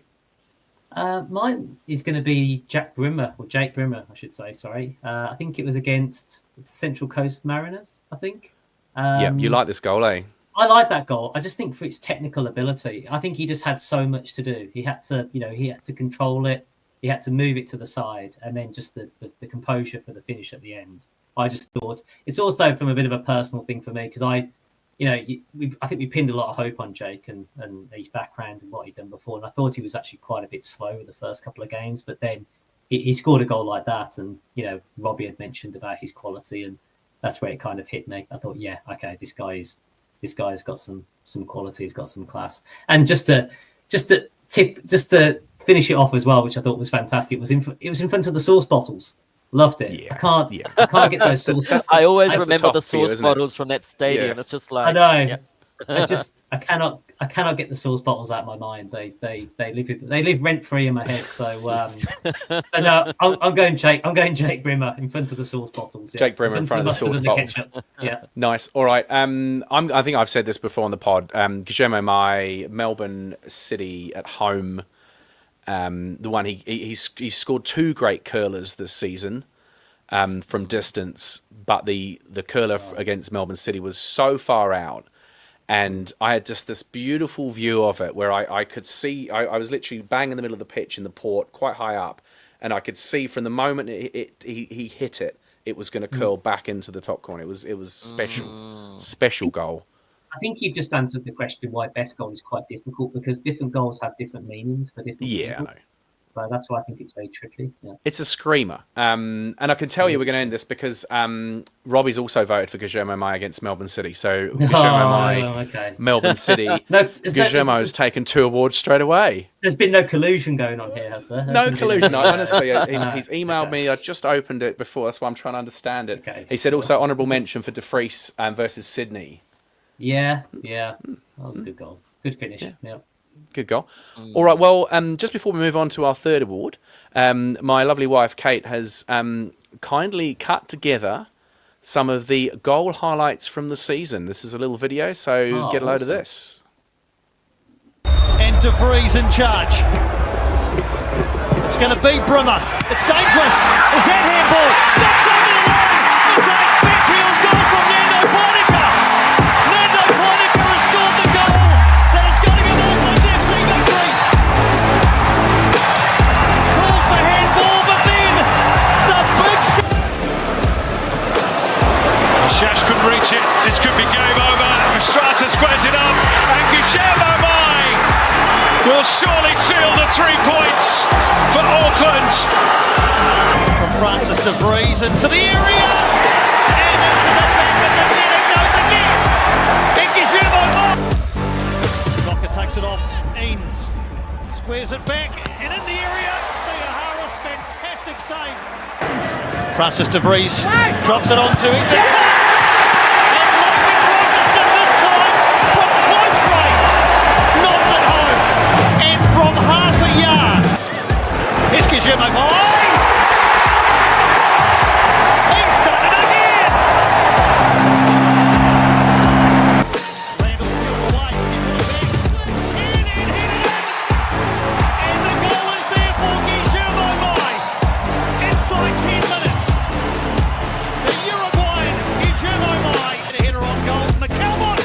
Mine is going to be Jake Brimmer, I should say. Sorry. I think it was against Central Coast Mariners. I think. Yeah, you like this goal, eh? I like that goal. I just think for its technical ability, I think he just had so much to do. He had to control it. He had to move it to the side, and then just the composure for the finish at the end. I just thought it's also from a bit of a personal thing for me because I think we pinned a lot of hope on Jake and his background and what he'd done before, and I thought he was actually quite a bit slow in the first couple of games, but then he scored a goal like that, and Robbie had mentioned about his quality, and that's where it kind of hit me. I thought, yeah, okay, this guy's got some quality, he's got some class, and just to finish it off as well, which I thought was fantastic. It was in front of the sauce bottles. Loved it. Yeah, I can't get those sauce bottles. I always That's the remember top the for you, sauce isn't it? bottles from that stadium. Yeah. It's just like I know. yeah. I cannot get the sauce bottles out of my mind. They live rent free in my head. So no, I'm going Jake Brimmer in front of the sauce bottles. Yeah. Jake Brimmer in front of the sauce bottles. Yeah, nice. All right. I think I've said this before on the pod. Guillermo, my Melbourne City at home. The one he scored 2 great curlers this season. From distance, but the curler against Melbourne City was so far out, and I had just this beautiful view of it where I could see. I was literally bang in the middle of the pitch in the port, quite high up, and I could see from the moment he hit it, it was going to curl back into the top corner. It was special goal. I think you've just answered the question why best goal is quite difficult, because different goals have different meanings for different people. I know. So that's why I think it's very tricky. Yeah. It's a screamer. And I can tell you we're going to end this because Robbie's also voted for Guillermo Mai against Melbourne City. So Guillermo Mai, Melbourne City. Guillermo's taken 2 awards straight away. There's been no collusion going on here, has there? No collusion. Honestly, he's emailed me. I just opened it before. That's why I'm trying to understand it. Okay, he said also honourable mention for De Vries versus Sydney. Yeah. That was a good goal. Good finish. Yeah. Good goal. All right, well, just before we move on to our third award, my lovely wife, Kate, has kindly cut together some of the goal highlights from the season. This is a little video, so get a load of this. And De Vries in charge. It's going to be Brimmer. It's dangerous. Is that handball? That's over the line. It's a backheel goal from Nando Ponica. Nando Ponica has scored the goal that is going to give Auckland FC victory. Calls for handball, but then the big... Shash couldn't reach it. This could be game over. Strata squares it up, and Guillermo Mai will surely seal the 3 points for Auckland. From Francis De Vries into the area, and into the back of the net it goes again. And Guillermo Mai. Docker takes it off, Eames squares it back, and in the area, the O'Hara's fantastic save. Francis De Vries drops it onto Ethan. Here's Guillermo Mai. He's done it again. Randall still away. And it hit it. And the goal is there for Guillermo Mai. Inside 10 minutes. The Uruguayan Guillermo Mai. And a header on goal. McAlmont.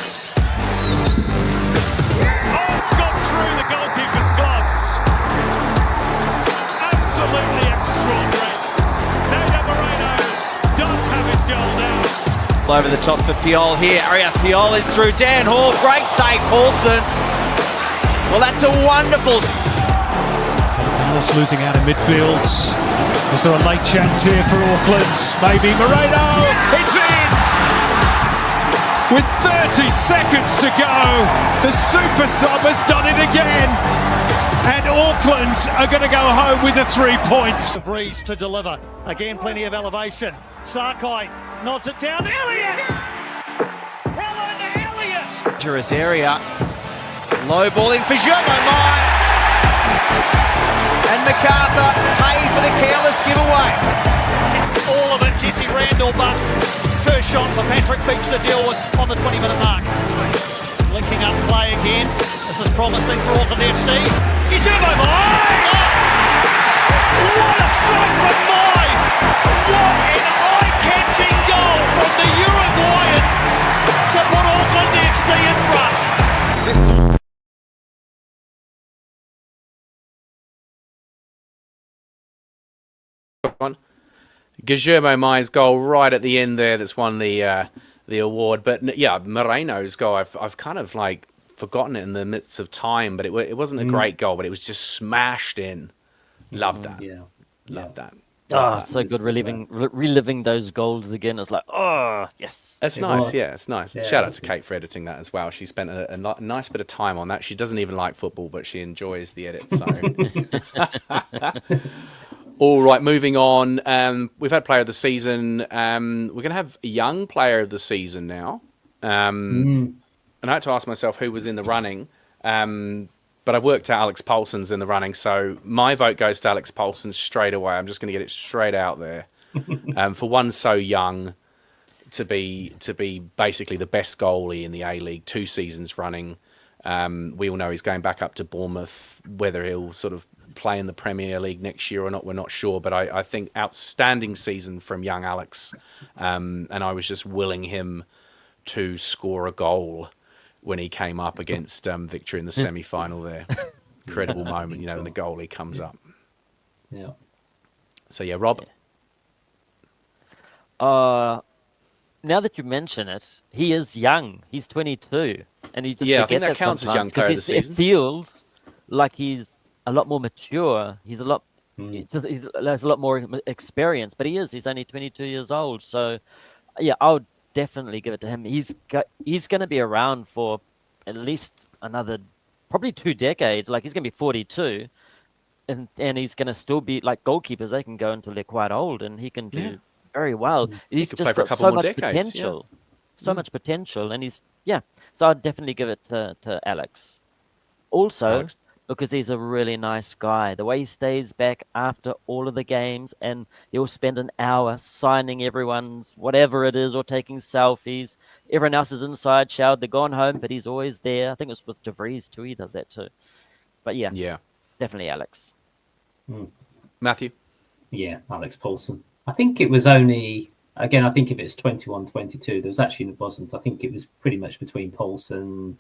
Oh, it's gone through the goalkeeper's gloves. Absolutely extraordinary. Nando Moreno does have his goal now. Over the top for Piol here. Arias Piol is through. Dan Hall, great save, Paulson. Well, that's a wonderful... Alice losing out in midfield. Is there a late chance here for Auckland? Maybe Moreno. It's in! With 30 seconds to go, the super sub has done it again. And Auckland are going to go home with the 3 points. De Vries to deliver. Again, plenty of elevation. Sarkai nods it down. Elliott! Helen Elliott! Dangerous area. Low ball in for Guillermo Mai. And MacArthur pay for the careless giveaway. All of it, Jesse Randall, but first shot for Patrick Beach to deal with on the 20-minute mark. Linking up play again. This is promising for Auckland FC. Guillermo Mai! What a strike from Mai! What an eye-catching goal from the Uruguayan to put Auckland FC in front. Guillermo Mai's goal right at the end there that's won the award. But yeah, Moreno's goal, I've kind of like forgotten it in the midst of time, but it wasn't a great goal, but it was just smashed in. Love that. Love that. So good reliving those goals again. It's like, oh, yes. It's nice, yeah, it's nice. Yeah, shout out to Kate for editing that as well. She spent a nice bit of time on that. She doesn't even like football, but she enjoys the edit, so... All right, moving on. We've had Player of the Season. We're going to have Young Player of the Season now. and I had to ask myself who was in the running. But I've worked out Alex Paulsen's in the running, so my vote goes to Alex Paulsen straight away. I'm just going to get it straight out there. For one so young to be basically the best goalie in the A-League 2 seasons running. We all know he's going back up to Bournemouth. Whether he'll sort of play in the Premier League next year or not, we're not sure. But I think outstanding season from young Alex. And I was just willing him to score a goal when he came up against Victory in the semi-final there. Incredible moment, when the goalie comes up. Yeah. So, yeah, Rob? Now that you mention it, he is young. He's 22. And he just I think that counts as young player of the season. It feels like he's a lot more mature. He's a lot... He has a lot more experience, but he's only 22 years old. So, yeah, I would definitely give it to him. He's going to be around for at least another, probably 2 decades. Like, he's going to be 42, and he's going to still be like goalkeepers. They can go until they're quite old, and he can do very well. He's could just play for a got couple so more much decades, potential, so much potential, and so I'd definitely give it to Alex. Also, because he's a really nice guy. The way he stays back after all of the games, and he'll spend an hour signing everyone's whatever it is or taking selfies. Everyone else is inside, showered, they're gone home, but he's always there. I think it's with De Vries too. He does that too. But yeah, definitely Alex. Matthew? Yeah, Alex Paulsen. I think it was only, again, I think if it's 21-22, there was actually, it wasn't. I think it was pretty much between Paulsen,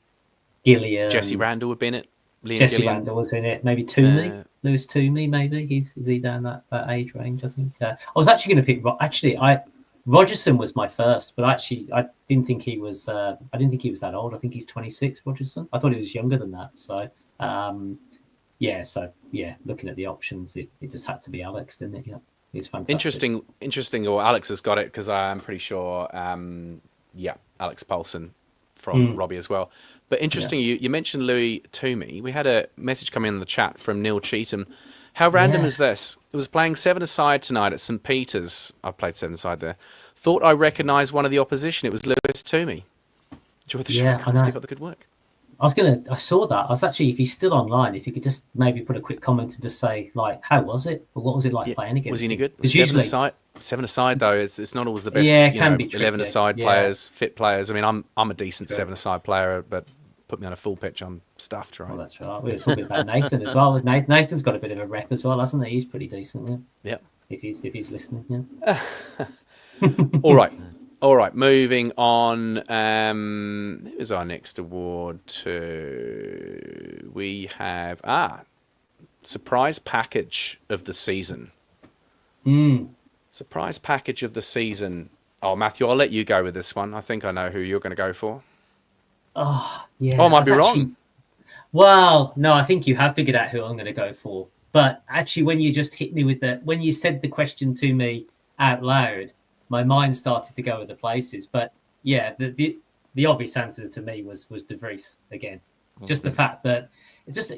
Gillian. Jesse Randall would be in it. Jesse Gillian. Randall was in it. Maybe Toomey, Lewis Toomey. Maybe is he down that age range? I think. I was actually going to pick. Rogerson was my first, but actually I didn't think he was. I didn't think he was that old. I think he's 26. Rogerson. I thought he was younger than that. So, looking at the options, it just had to be Alex, didn't it? Yeah, he's fantastic. Interesting. Or Alex has got it because I'm pretty sure. Alex Paulsen from Robbie as well. But interesting, you mentioned Louis Toomey. We had a message come in the chat from Neil Cheetham. How random is this? It was playing 7-a-side tonight at St. Peter's. I played 7-a-side there. Thought I recognised one of the opposition. It was Louis Toomey. Enjoy the show. Can't see if that could work. I saw that. I was actually, if he's still online, if you could just maybe put a quick comment and just say, like, how was it? Or what was it like playing against Was he any him? good? Seven-a-side though, it's not always the best. Yeah, it can be tricky. 11-a-side players, fit players. I mean, I'm a decent 7-a-side player, but put me on a full pitch, I'm stuffed, right? Well, that's right. We were talking about Nathan as well. Nathan's got a bit of a rep as well, hasn't he? He's pretty decent, yeah. If he's listening, yeah. All right. Moving on. Who's our next award? We have surprise package of the season. Surprise package of the season. Oh, Matthew, I'll let you go with this one. I think I know who you're going to go for. Oh, yeah. Oh, I might be wrong. Well, no, I think you have figured out who I'm going to go for. But actually, when you just hit me with when you said the question to me out loud, my mind started to go other places. But yeah, the obvious answer to me was De Vries again. Just the fact that his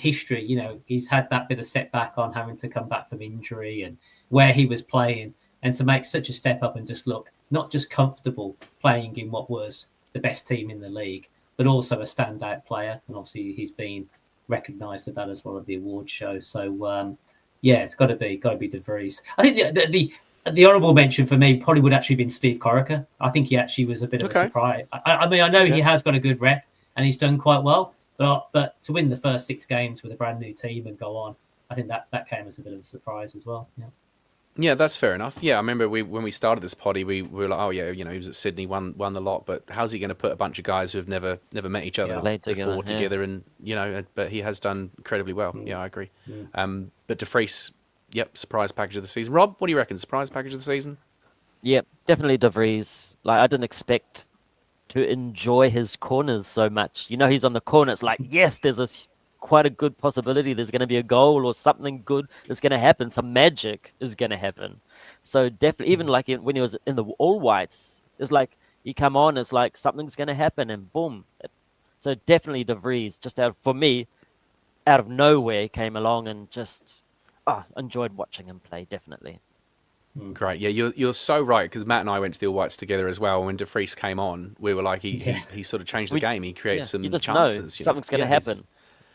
history, he's had that bit of setback on having to come back from injury and where he was playing, and to make such a step up and just look not just comfortable playing in what was the best team in the league, but also a standout player. And obviously he's been recognised at that as well at the awards show. So it's got to be De Vries. I think the honourable mention for me probably would actually have been Steve Corica. I think he actually was a bit of a surprise. I mean, I know he has got a good rep and he's done quite well, but to win the first 6 games with a brand new team and go on, I think that came as a bit of a surprise as well. Yeah. Yeah, that's fair enough. Yeah, I remember when we started this poddy, we were like, oh yeah, he was at Sydney, won the lot, but how's he going to put a bunch of guys who have never met each other before together? And but he has done incredibly well. Yeah, I agree. But De Vries, surprise package of the season. Rob, what do you reckon? Surprise package of the season? Yep, definitely De Vries. Like, I didn't expect to enjoy his corners so much. He's on the corner. It's like, yes, there's quite a good possibility there's going to be a goal or something good is going to happen. Some magic is going to happen. So definitely, even like when he was in the All Whites, it's like he come on, it's like something's going to happen and boom. So definitely De Vries, just out of nowhere, came along and just enjoyed watching him play, definitely. Great. Yeah, you're so right, because Matt and I went to the All Whites together as well. When De Vries came on, we were like, he sort of changed the game. He created some you just chances. know something's going to happen.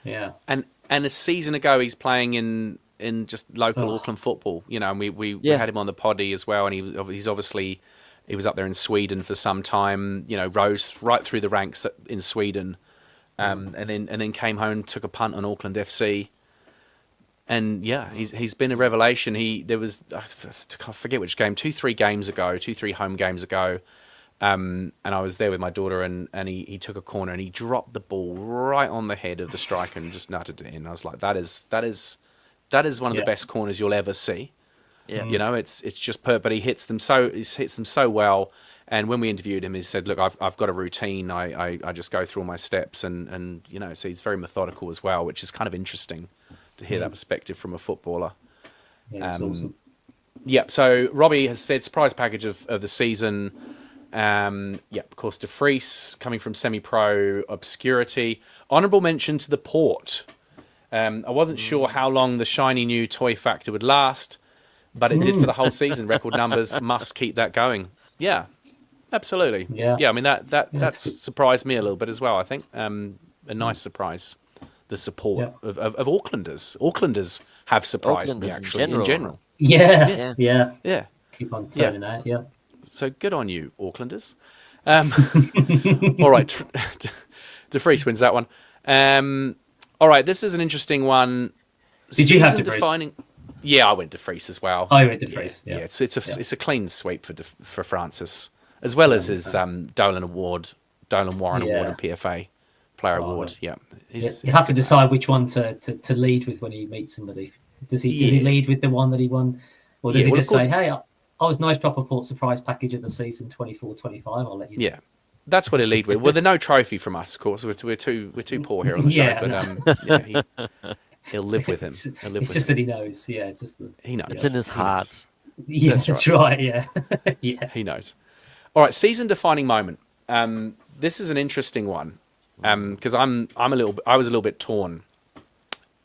Yeah. And a season ago, he's playing in just local Auckland football, and we had him on the poddy as well, and he's obviously he was up there in Sweden for some time, rose right through the ranks in Sweden, and then came home and took a punt on Auckland FC. And he's been a revelation. There was, I forget which game, 2-3 home games ago, and I was there with my daughter, and he took a corner and he dropped the ball right on the head of the striker and just nutted it in. I was like, that is one of the best corners you'll ever see. Yeah. It's just but he hits them so well. And when we interviewed him, he said, look, I've got a routine. I just go through all my steps, and so he's very methodical as well, which is kind of interesting to hear that perspective from a footballer. Yeah, it's awesome. Yep. So Robbie has said surprise package of the season. Of course, De Vries coming from semi-pro obscurity. Honourable mention to the Port. I wasn't sure how long the shiny new toy factor would last, but it did for the whole season. Record numbers, must keep that going. Yeah, absolutely. Yeah. I mean that's surprised me a little bit as well. I think a nice surprise. The support of Aucklanders. Aucklanders have surprised me actually in general. Yeah. Keep on turning out. Yeah. So good on you, Aucklanders. All right, De Vries wins that one. All right, this is an interesting one. Did you have De Vries? Yeah, I went De Vries as well. I went De Vries. Yeah. It's a clean sweep for Francis, as well as his Dolan Warren Award and PFA Player Award. Yeah, you have to decide which one to lead with when he meets somebody. Does he lead with the one that he won, or does he just say, "Hey, I was nice drop of port surprise package of the season 24-25. I'll let you." Yeah, that's what he'll lead with. Well, there's no trophy from us, of course. We're too poor here on the show, but he'll live with him. It's just that he knows. Yeah, he knows. It's in his heart. Yeah, that's right. Yeah, yeah. He knows. All right, season defining moment. This is an interesting one. Because I was a little bit torn.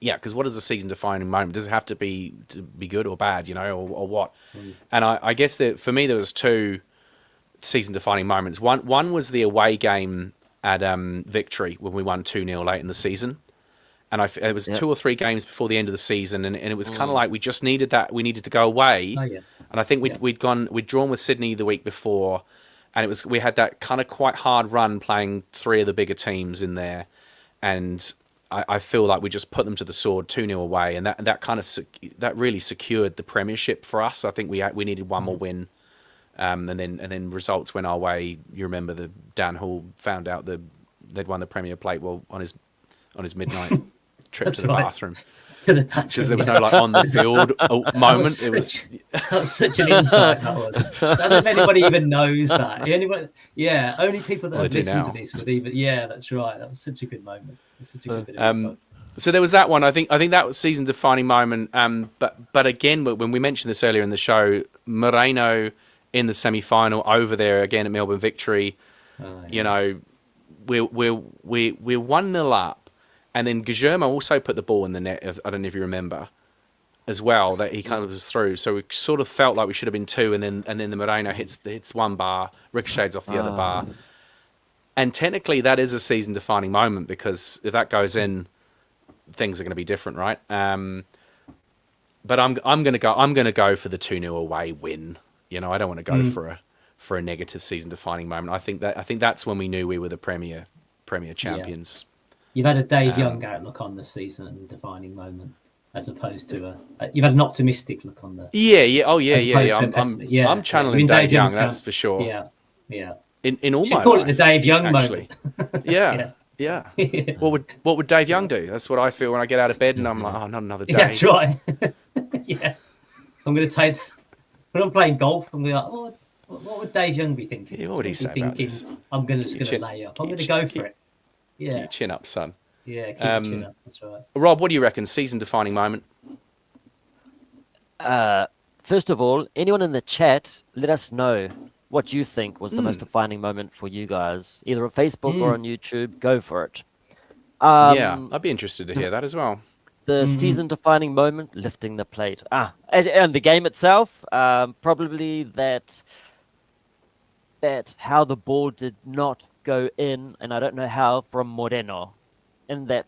Yeah, because what is a season-defining moment? Does it have to be good or bad, or what? And I guess that for me there was two season-defining moments. One was the away game at Victory when we won 2-0 late in the season, and it was 2 or 3 games before the end of the season, and it was kind of like we just needed that. We needed to go away, and I think we'd drawn with Sydney the week before. And we had that kind of quite hard run playing 3 of the bigger teams in there, and I feel like we just put them to the sword 2-0 away, and that really secured the premiership for us. I think we needed one more win, and then results went our way. You remember Dan Hall found out they'd won the Premier Plate on his midnight trip to the bathroom. Because there was no on the field moment. That was such an insight. That was. I don't know if anybody even knows that. Only people that have listened to this would even. Yeah, that's right. That was such a good moment. Such a good bit of so there was that one. I think that was season defining moment. But again, when we mentioned this earlier in the show, Moreno in the semi final over there again at Melbourne Victory. We're 1-0 up. And then Guillermo also put the ball in the net, I don't know if you remember, as well, that he kind of was through. So we sort of felt like we should have been 2, and then the Moreno hits one bar, ricochets off the other bar. And technically that is a season-defining moment, because if that goes in, things are going to be different, right? But I'm going to go for the 2-0 away win. I don't want to go for a negative season-defining moment. I think that's when we knew we were the Premier champions. Yeah. You've had a Dave Young outlook on the season and defining moment, as opposed to you've had an optimistic look on the. I'm channeling Dave Young, that's for sure. Yeah. In all my call life, it the Dave Young actually. moment. Yeah. What would Dave Young do? That's what I feel when I get out of bed and I'm like, oh, not another day. Yeah, that's right. Yeah. I'm going to take when I'm playing golf. I'm going to be like, what would Dave Young be thinking? Yeah, what would he say about this? I'm going to lay up. I'm going to go for it. Yeah. Keep your chin up, son. Yeah, keep your chin up. That's right. Rob, what do you reckon? Season-defining moment? First of all, anyone in the chat, let us know what you think was the most defining moment for you guys, either on Facebook or on YouTube. Go for it. I'd be interested to hear that as well. The season-defining moment, lifting the plate. And the game itself, probably that how the ball did not go in, and I don't know how, from Moreno in the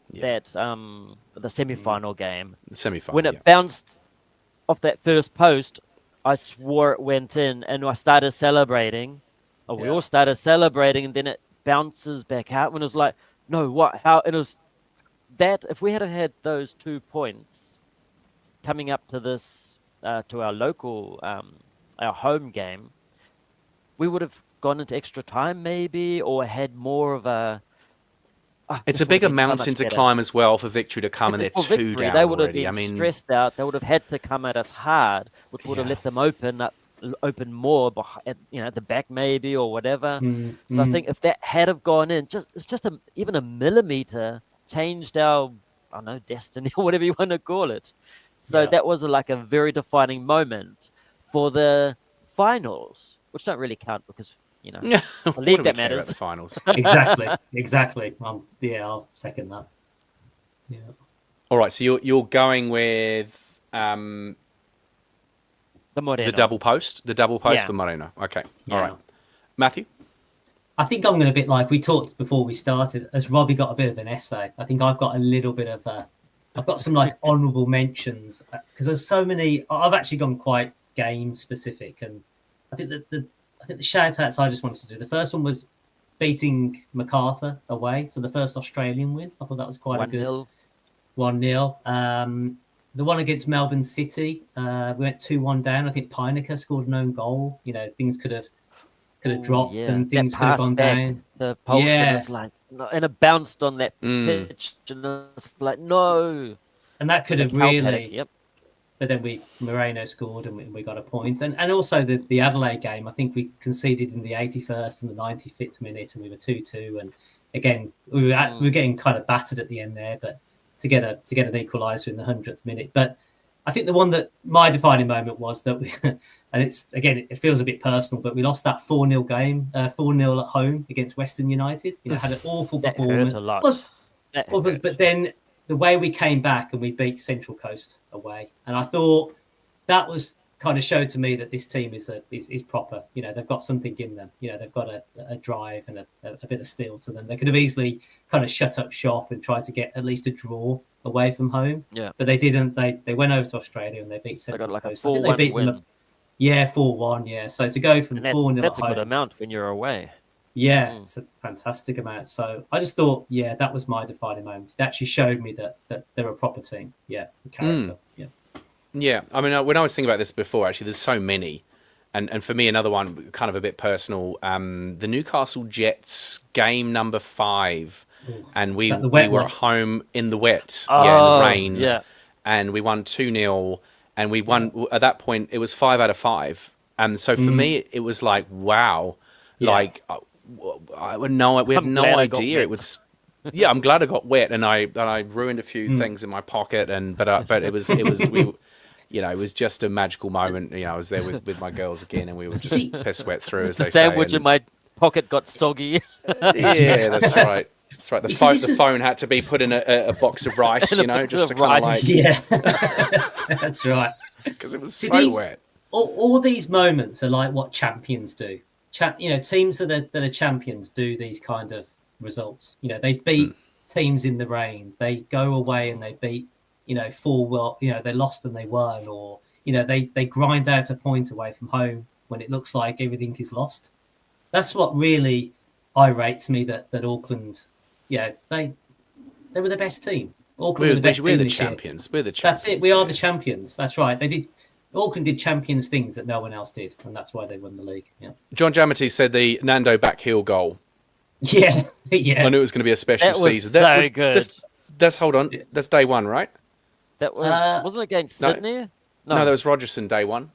semi-final game. The semi-final, when it bounced off that first post, I swore it went in, and I started celebrating. We all started celebrating, and then it bounces back out. When it was like, no, what? How? And it was that if we had those 2 points coming up to this, to our local, our home game, we would have gone into extra time maybe, or had more of a. It's a bigger mountain to climb as well for Victory to come, and they're 2 down They would have already. been stressed out. They would have had to come at us hard, which would have let them open more, at the back maybe or whatever. So I think if that had have gone in, even a millimeter changed our, I don't know, destiny or whatever you want to call it. So that was like a very defining moment for the finals, which don't really count because the league that matters. The finals. Exactly. I'll second that. Yeah. All right, so you're going with the Moreno. double post for Moreno. Okay. Yeah. All right. Matthew? I think I'm going to bit like we talked before we started. As Robbie got a bit of an essay, I think I've got a little bit of I've got some like honourable mentions because there's so many. I've actually gone quite game specific, and I think the shout outs I just wanted to do. The first one was beating MacArthur away, so the first Australian win. I thought that was quite a good 1-0. The one against Melbourne City, we went 2-1 down. I think Pinecker scored an own goal. Things could have dropped and things could have gone down. The pulse was like, and it bounced on that pitch, and it's like no. And that could have really. But then Moreno scored and we got a point. And also the Adelaide game, I think we conceded in the 81st and the 95th minute, and we were 2-2. And again, we were getting kind of battered at the end there, but to get an equaliser in the 100th minute. But I think the one that my defining moment was that we, and it feels a bit personal, but we lost that 4-0 game, 4-0 at home against Western United. Had an awful performance. Hurt a lot. But then the way we came back and we beat Central Coast away, and I thought that was kind of showed to me that this team is proper. They've got something in them. They've got a drive and a bit of steel to them. They could have easily kind of shut up shop and tried to get at least a draw away from home. Yeah, but they didn't. They went over to Australia and they beat Central Coast. I think they beat them. 4-1. Yeah, so to go from 4-0 that's a good amount when you're away. Yeah, it's a fantastic amount. So I just thought, that was my defining moment. It actually showed me that they're a proper team. Yeah, the character. Yeah. I mean, when I was thinking about this before, actually, there's so many. And for me, another one, kind of a bit personal, the Newcastle Jets game number 5. And we were at home in the wet, in the rain. Yeah. And we won 2-0. And we won, at that point, it was 5 out of 5. And so for me, it was like, wow. Yeah. Like, we had no idea it was. Yeah, I'm glad I got wet, and I ruined a few things in my pocket, but it was it was just a magical moment. I was there with my girls again, and we were just piss wet through, as they say. The sandwich in my pocket got soggy. Yeah, that's right. That's right. The phone had to be put in a box of rice, just to kind of like. Yeah, that's right. Because it was so wet. All these moments are like what champions do. Teams that are champions do these kind of results. They beat teams in the rain. They go away and they beat, 4-0. They lost and they won, or they grind out a point away from home when it looks like everything is lost. That's what really irates me. That Auckland, they were the best team. Auckland were the best team. We're the champions. We're the champions. That's it. We are the champions. That's right. Auckland did champions things that no one else did, and that's why they won the league. Yeah. John Jamity said the Nando backheel goal. Yeah. I knew it was going to be a special season. So good. Hold on. That's day one, right? That was wasn't it against Sydney? No, that was Rogerson day one.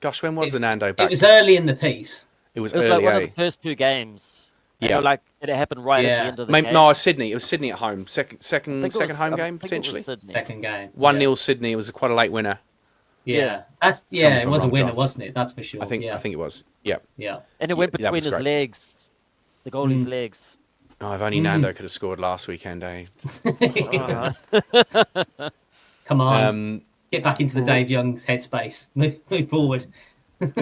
Gosh, when was the Nando back? It was early in the piece. It was early. Like one of the first 2 games. Yeah. It happened right at the end of the game. No, Sydney. It was Sydney at home. Second home game potentially. Second game. 1-0 Sydney. It was quite a late winner. Yeah, it was a winner, wasn't it? That's for sure. I think it was. Yeah. Yeah. And it went between his legs, the goalie's legs. Oh, if only Nando could have scored last weekend, eh? Come on. Get back into the Dave Young's headspace. Move forward.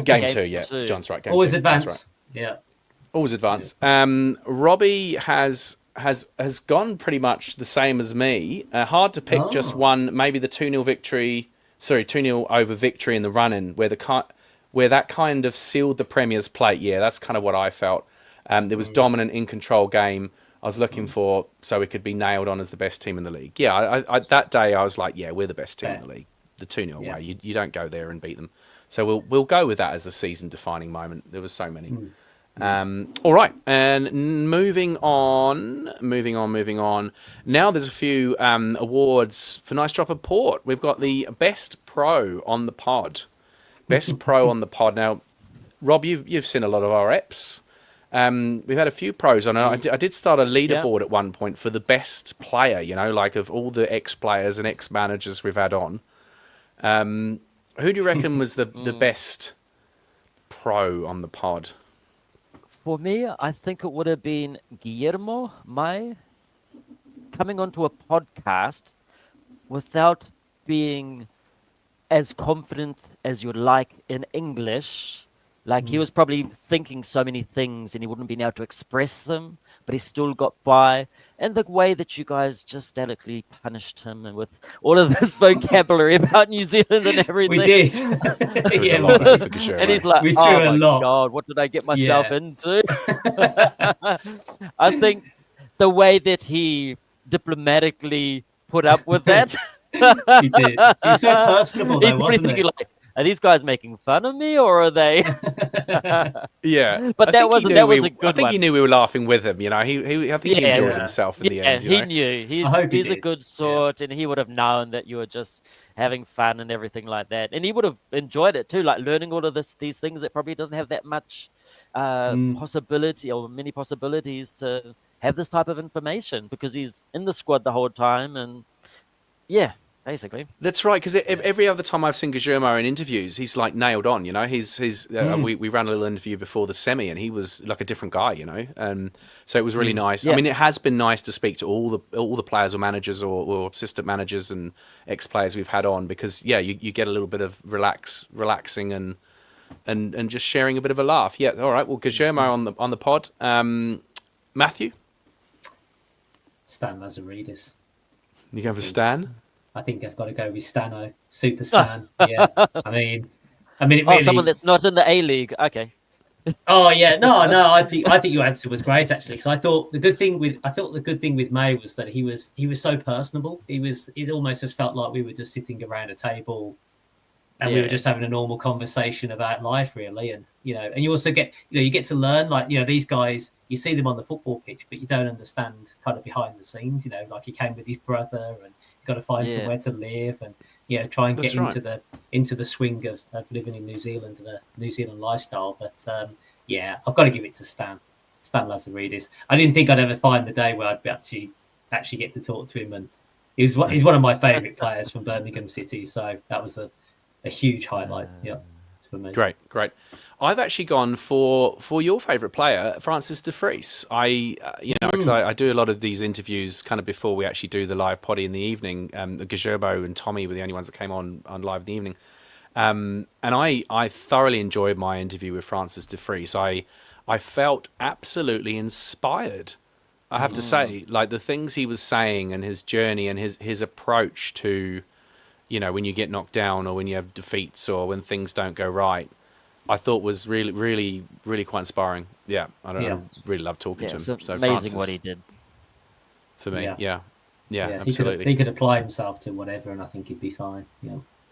Game 2, yeah. two. John's right. Game Always 2. advance. That's right. Yeah. Always advance. Robbie has gone pretty much the same as me. Hard to pick just one. Maybe the 2-0 victory. Sorry, 2-0 over Victory in the run-in, where that kind of sealed the Premier's plate. Yeah, that's kind of what I felt. There was dominant, in control game. I was looking for so we could be nailed on as the best team in the league. Yeah, I that day I was like, yeah, we're the best team in the league. The 2-0 way, you don't go there and beat them. So we'll go with that as a season-defining moment. There was so many. All right, and moving on. Now there's a few awards for Nice Drop of Port. We've got the Best Pro on the Pod. Best Pro on the Pod. Now, Rob, you've seen a lot of our reps. We've had a few pros on it. I did start a leaderboard at one point for the best player, like of all the ex-players and ex-managers we've had on. Who do you reckon was the best pro on the pod? For me, I think it would have been Guillermo May coming onto a podcast without being as confident as you'd like in English. Like he was probably thinking so many things and he wouldn't been able to express them, but he still got by. And the way that you guys just delicately punished him and with all of this vocabulary about New Zealand and everything. We did. And he's like, oh my God, what did I get myself into? I think the way that he diplomatically put up with that. He did. He was so personable though, wasn't he? Like, are these guys making fun of me, or are they? Yeah, but that was a good one. I think he knew we were laughing with him. I think he enjoyed himself in the end. He knew. He's a good sort, and he would have known that you were just having fun and everything like that, and he would have enjoyed it too, like learning all of these things that probably doesn't have that much possibility or many possibilities to have this type of information because he's in the squad the whole time, and basically. That's right, because every other time I've seen Guillermo in interviews, he's like nailed on, we ran a little interview before the semi and he was like a different guy, so it was really nice. Yeah. I mean, it has been nice to speak to all the players or managers or assistant managers and ex-players we've had on because, you get a little bit of relaxing and just sharing a bit of a laugh. Yeah, all right, well, Guillermo on the pod. Matthew? Stan Lazaridis. You going for Stan? I think I've got to go with Stano, Super Stan. Yeah, I mean, it really... someone that's not in the A League. Okay. Oh yeah, no. I think your answer was great actually, because I thought the good thing with May was that he was so personable. It almost just felt like we were just sitting around a table, and we were just having a normal conversation about life, really. And and you also get you get to learn these guys. You see them on the football pitch, but you don't understand kind of behind the scenes. Like he came with his brother and. Got to find somewhere to live and try and get into the swing of living in New Zealand and a New Zealand lifestyle. But I've got to give it to Stan Lazaridis. I didn't think I'd ever find the day where I'd be able to actually get to talk to him, and he's one of my favourite players from Birmingham City. So that was a huge highlight. For me. Great. I've actually gone for your favourite player, Francis de Vries. Because I do a lot of these interviews kind of before we actually do the live potty in the evening. Guillermo and Tommy were the only ones that came on live in the evening. And I thoroughly enjoyed my interview with Francis de Vries. I felt absolutely inspired. I have to say, like the things he was saying and his journey and his approach to, when you get knocked down or when you have defeats or when things don't go right. I thought was really, really, really quite inspiring. Yeah, I really love talking to him. It's so amazing Francis, what he did. For me, yeah, absolutely. He could apply himself to whatever, and I think he'd be fine.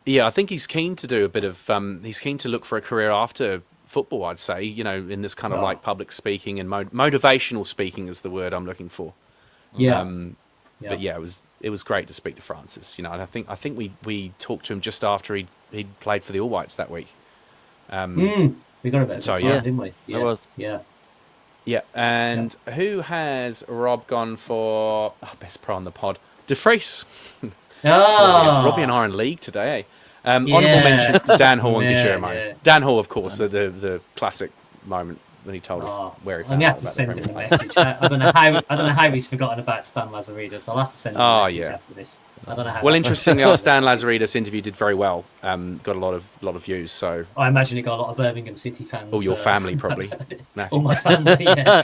Yeah, I think he's keen to do a bit of. He's keen to look for a career after football. I'd say, in this kind of like public speaking and motivational speaking is the word I'm looking for. Yeah. But it was great to speak to Francis. And I think we talked to him just after he'd played for the All Whites that week. We got a bit of time, didn't we? Yeah, it was. Yeah, and who has Rob gone for best pro on the pod? De Vries. Robbie and I are in league today. Honourable mentions to Dan Hall and Guillermo. Yeah. Dan Hall, of course, the classic moment when he told us where he found out. I'm gonna have to send him a message. I don't know how he's forgotten about Stan Lazaridis. I'll have to send him a message after this. I don't know how. Well, interestingly, our Stan Lazaridis interview did very well. Got a lot of views. So I imagine it got a lot of Birmingham City fans. all your family probably. All my family, yeah.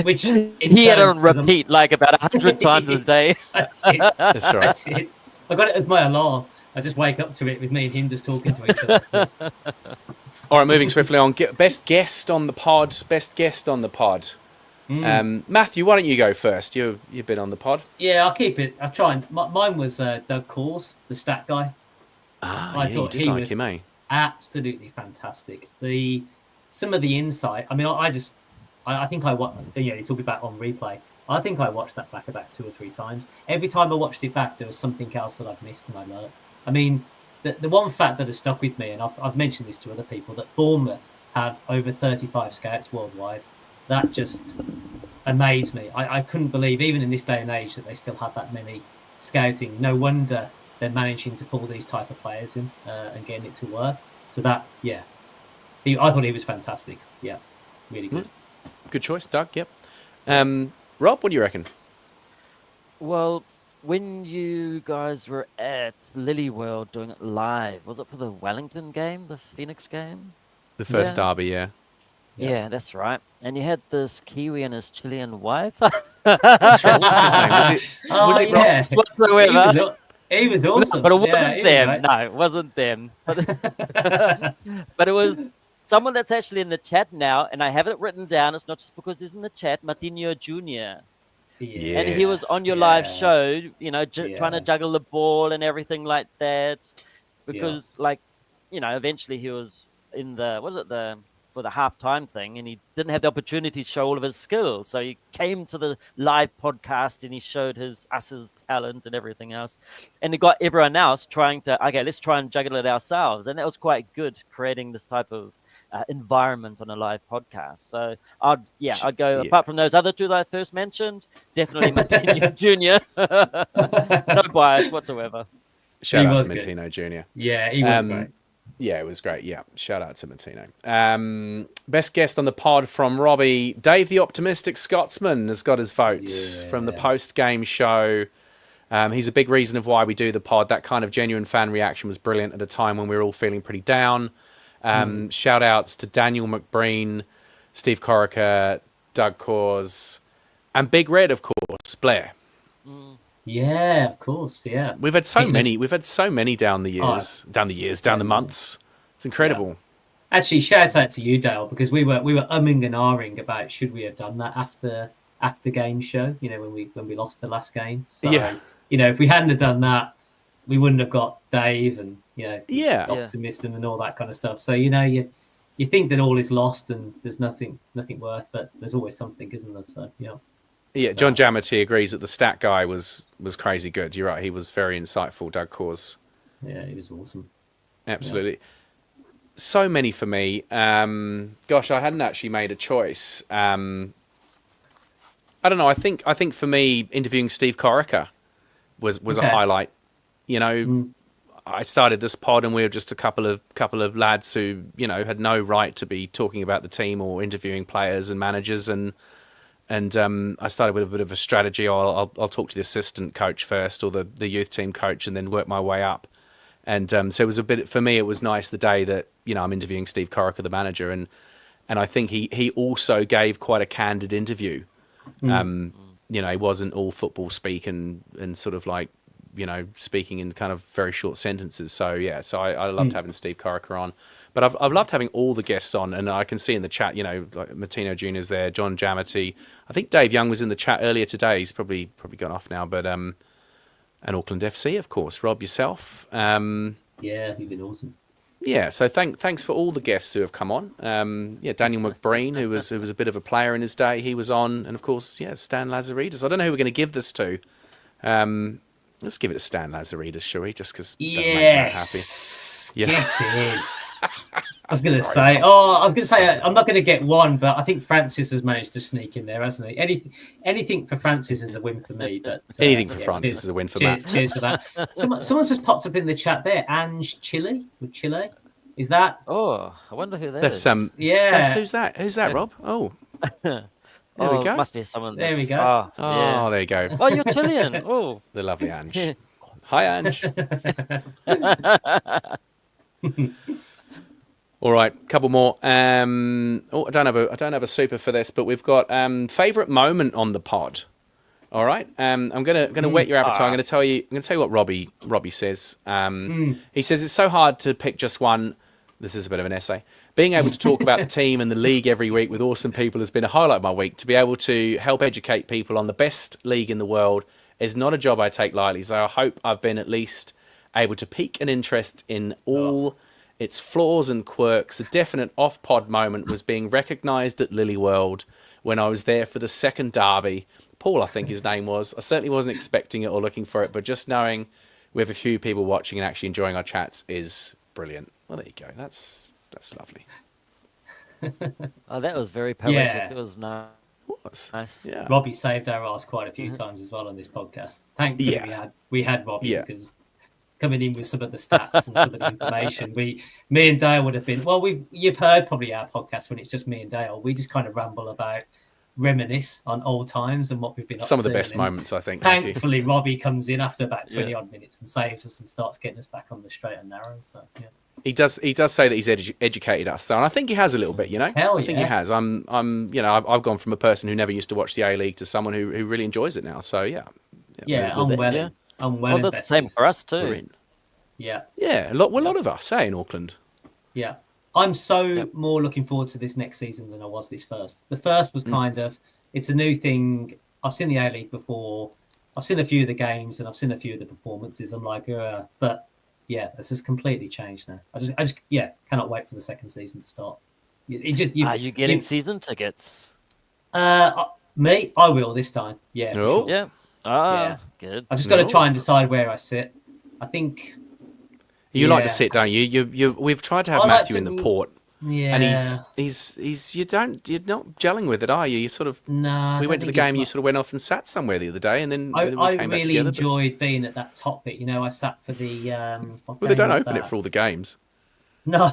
Which He had it on repeat like about 100 times a day. That's right. That's it. I got it as my alarm. I just wake up to it with me and him just talking to each other. All right, moving swiftly on. Best guest on the pod. Best guest on the pod. Matthew, why don't you go first? You've been on the pod. Yeah, I'll keep it. I'll try and... Mine was Doug Cors, the stat guy. I thought he was him, eh? Absolutely fantastic. Some of the insight. I mean, I think I watched. You talk about on replay. I think I watched that back about 2 or 3 times. Every time I watched it back, there was something else that I've missed and I learned. I mean, the one fact that has stuck with me, and I've mentioned this to other people, that Bournemouth have over 35 scouts worldwide. That just amazed me. I couldn't believe, even in this day and age, that they still have that many scouting. No wonder they're managing to pull these type of players in and getting it to work. So that, yeah, I thought he was fantastic. Yeah, really good. Good choice, Doug. Yep. Rob, what do you reckon? Well, when you guys were at Lily World doing it live, was it for the Wellington game, the Phoenix game? The first derby, yeah. Yeah, that's right. And you had this Kiwi and his Chilean wife. That's right. What's his name? Was it Rob? Whatsoever. He was awesome. No, but it wasn't them. Right. No, it wasn't them. But it was someone that's actually in the chat now, and I have it written down. It's not just because he's in the chat. Martinho Jr. Yes. And he was on your live show, trying to juggle the ball and everything like that. Because, eventually he was in for the halftime thing, and he didn't have the opportunity to show all of his skills. So he came to the live podcast and he showed his talent and everything else. And he got everyone else trying to, let's try and juggle it ourselves. And that was quite good, creating this type of environment on a live podcast. So I'd go, apart from those other two that I first mentioned, definitely Martinho Jr. No bias whatsoever. Shout out to Martinho Jr. Yeah, he was great. Yeah, it was great. Yeah, shout out to Martino. Best guest on the pod from Robbie. Dave the Optimistic Scotsman has got his vote from the post-game show. He's a big reason of why we do the pod. That kind of genuine fan reaction was brilliant at a time when we were all feeling pretty down. Shout outs to Daniel McBreen, Steve Corica, Doug Cors, and Big Red, of course, Blair. Yeah, of course. Yeah, we've had so many. We've had so many down the months. It's incredible. Yeah. Actually, shout out to you, Dale, because we were umming and ahhing about should we have done that after game show. When we lost the last game. So, if we hadn't have done that, we wouldn't have got Dave and optimism and all that kind of stuff. So you think that all is lost and there's nothing worth, but there's always something, isn't there? So Yeah, John Jamity agrees that the stat guy was crazy good. You're right, he was very insightful, Doug Cors. Yeah, he was awesome. Absolutely. Yeah. So many for me. Gosh, I hadn't actually made a choice. I don't know, I think for me, interviewing Steve Corica was a highlight. I started this pod and we were just a couple of lads who, had no right to be talking about the team or interviewing players and managers, and I started with a bit of a strategy. I'll talk to the assistant coach first or the youth team coach and then work my way up. And so it was for me, it was nice the day that, I'm interviewing Steve Corica, the manager. And I think he also gave quite a candid interview. He wasn't all football speak and sort of like, speaking in kind of very short sentences. So, I loved having Steve Corica on. But I've loved having all the guests on, and I can see in the chat, like Martino Jr.'s there, John Jamity. I think Dave Young was in the chat earlier today. He's probably gone off now, but and Auckland FC, of course. Rob, yourself. Yeah, you've been awesome. Yeah, so thanks for all the guests who have come on. Daniel McBreen, who was a bit of a player in his day, he was on, and of course, Stan Lazaridis. I don't know who we're going to give this to. Let's give it to Stan Lazaridis, shall we? Just because that makes me happy. Get in. I was going to say, I'm not going to get one, but I think Francis has managed to sneak in there, hasn't he? Anything for Francis is a win for me. But anything for Francis is a win for Matt. Cheers for that. Someone's just popped up in the chat there. Ange Chile with Chile. Is that? Oh, I wonder who that is. Who's that? Who's that, Rob? Oh. There we go. Must be someone. There we go. There you go. Oh, you're Chilean. Oh, the lovely Ange. Hi, Ange. All right, couple more. I don't have a super for this, but we've got favorite moment on the pod. All right, I'm gonna whet your appetite. I'm gonna tell you what Robbie says. He says it's so hard to pick just one. This is a bit of an essay. Being able to talk about the team and the league every week with awesome people has been a highlight of my week. To be able to help educate people on the best league in the world is not a job I take lightly. So I hope I've been at least able to pique an interest in all its flaws and quirks. A definite off-pod moment was being recognised at Lily World when I was there for the second derby. Paul, I think his name was. I certainly wasn't expecting it or looking for it, but just knowing we have a few people watching and actually enjoying our chats is brilliant. Well, there you go. That's lovely. Oh, that was very poetic. Yeah. It was nice. Nice. Yeah. Robbie saved our ass quite a few times as well on this podcast. Thankfully, we had Robbie because coming in with some of the stats and some of the information, me and Dale would have been. Well, you've heard probably our podcast when it's just me and Dale. We just kind of ramble about, reminisce on old times and what we've been up Some of to. the best moments, I think. Thankfully, Robbie comes in after about 20 odd minutes and saves us and starts getting us back on the straight and narrow. So yeah. He does say that he's educated us, though, and I think he has a little bit. You know, Hell I think he has. I've gone from a person who never used to watch the A League to someone who really enjoys it now. So I'm well. Well, that's the same for us too. Yeah, a lot of us, in Auckland. Yeah, I'm so more looking forward to this next season than I was this first. The first was kind of, it's a new thing. I've seen the A League before. I've seen a few of the games and I've seen a few of the performances. I'm like, but. Yeah, this has completely changed now. I just cannot wait for the second season to start. Are you getting season tickets? Me, I will this time. Yeah. Oh. Sure. Yeah. Good. I've just got to try and decide where I sit. I think you like to sit, don't you? We've tried to have Matthew in the port. Yeah. And he's you're not gelling with it, are you? You sort of we went to the game and you sort of went off and sat somewhere the other day and then we came back together. I really enjoyed being at that top bit. I sat for the well, they don't open it for all the games. No,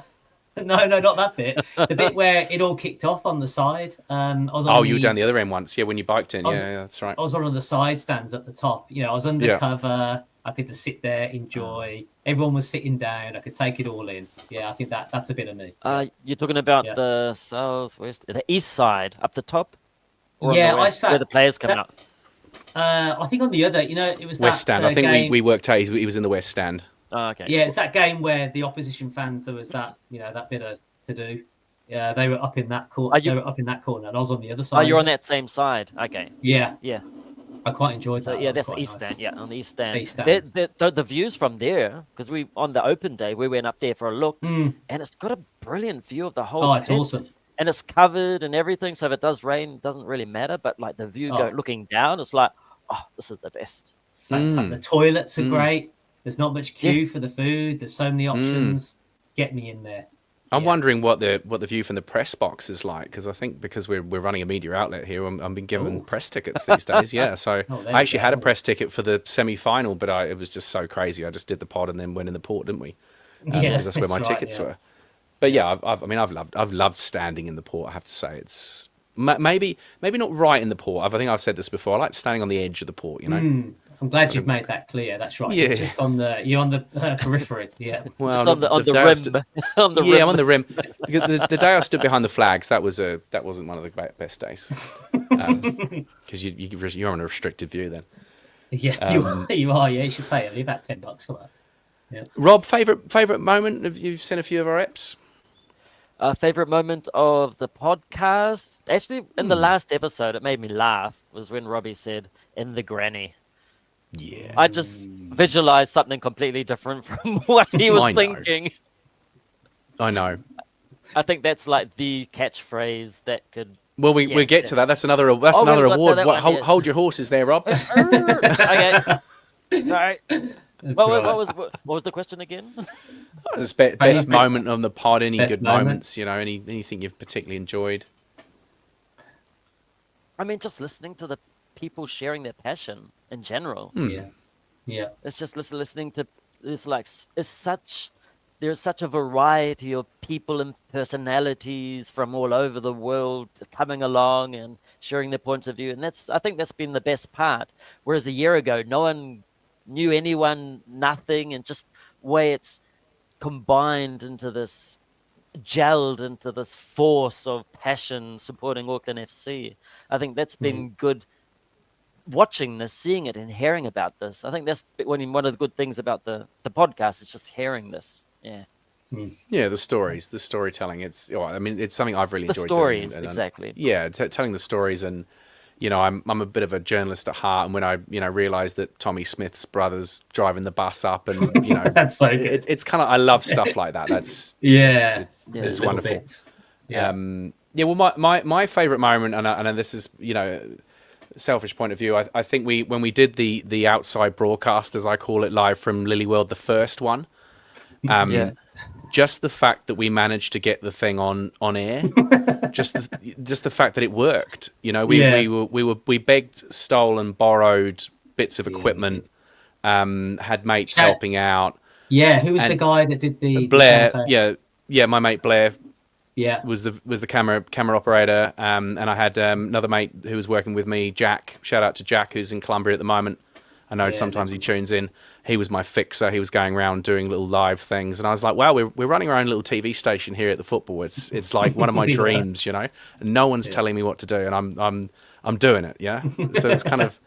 not that bit. The bit where it all kicked off on the side. You were down the other end once, when you biked in. Yeah, that's right. I was on one of the side stands at the top. I was undercover. I could just sit there, enjoy. Everyone was sitting down. I could take it all in. Yeah, I think that's a bit of me. You're talking about the southwest, the east side, up the top? Or I sat where the players coming up. I think on the other, it was West that stand. I think game... we worked out he was in the West stand. Oh, okay. Yeah, it's that game where the opposition fans, there was that, that bit of to do. Yeah, they were up in that corner. They were up in that corner, and I was on the other side. Oh, you're on that same side. Okay. Yeah. Yeah. I quite enjoyed that. Yeah, that's the east stand. Yeah, on the east stand. The views from there, because we on the open day we went up there for a look, and it's got a brilliant view of the whole. Oh, it's awesome. And it's covered and everything, so if it does rain, it doesn't really matter. But like the view looking down, it's like, oh, this is the best. It's fantastic. The toilets are great. There's not much queue for the food. There's so many options. Get me in there. I'm wondering what the view from the press box is like, because I think because we're running a media outlet here, I'm being given press tickets these days. Yeah, so I actually had a press ticket for the semi-final, but it was just so crazy. I just did the pod and then went in the port, didn't we? Because that's where my tickets were. But yeah, I've loved standing in the port. I have to say, it's maybe not right in the port. I think I've said this before. I like standing on the edge of the port. I'm glad you've made that clear. That's right. Yeah. You're on the periphery. Yeah. Well, just on the rim. On the rim. I'm on the rim. The day I stood behind the flags, that wasn't one of the best days, because you're on a restricted view then. Yeah, you are. Yeah, you should pay only about $10 for that. Yeah. Rob, favorite moment? Have you seen a few of our eps? Favorite moment of the podcast? Actually, in the last episode, it made me laugh. Was when Robbie said, "In the granny." Yeah. I just visualized something completely different from what he was thinking. I know. I think that's like the catchphrase that could. Well, we get to that. That's another award. Hold your horses there, Rob. Okay. Sorry. What was the question again? Just best moment on the pod. Any good moments? Anything you've particularly enjoyed? I mean, just listening to the people sharing their passion in general. Yeah. It's just listening to there's such a variety of people and personalities from all over the world coming along and sharing their points of view, and I think that's been the best part. Whereas a year ago, no knew anyone, nothing, and just way it's combined into this, gelled into this force of passion supporting Auckland FC. I think that's been good watching this, seeing it, and hearing about this. I think that's one of the good things about the podcast is just hearing this. Yeah. Yeah, the stories, the storytelling. It's something I've really The enjoyed stories, doing. exactly. Telling the stories, and I'm a bit of a journalist at heart, and when I realised that Tommy Smith's brother's driving the bus up, and That's so good. it's kind of, I love stuff like that. That's it's little wonderful. bits. Yeah. Well, my favourite moment, and this is selfish point of view. I think when we did the outside broadcast, as I call it, live from Lily World, the first one. Just the fact that we managed to get the thing on air, just the fact that it worked. We begged, stole, and borrowed bits of equipment. Had mates helping out. Yeah, who was the guy that did the Blair? the Yeah, my mate Blair. Yeah, was the camera operator. And I had another mate who was working with me, Jack. Shout out to Jack, who's in Columbia at the moment. I know sometimes he tunes in. He was my fixer. He was going around doing little live things, and I was like, "Wow, we're running our own little TV station here at the football. It's like one of my dreams, And no one's telling me what to do, and I'm doing it, So it's kind of,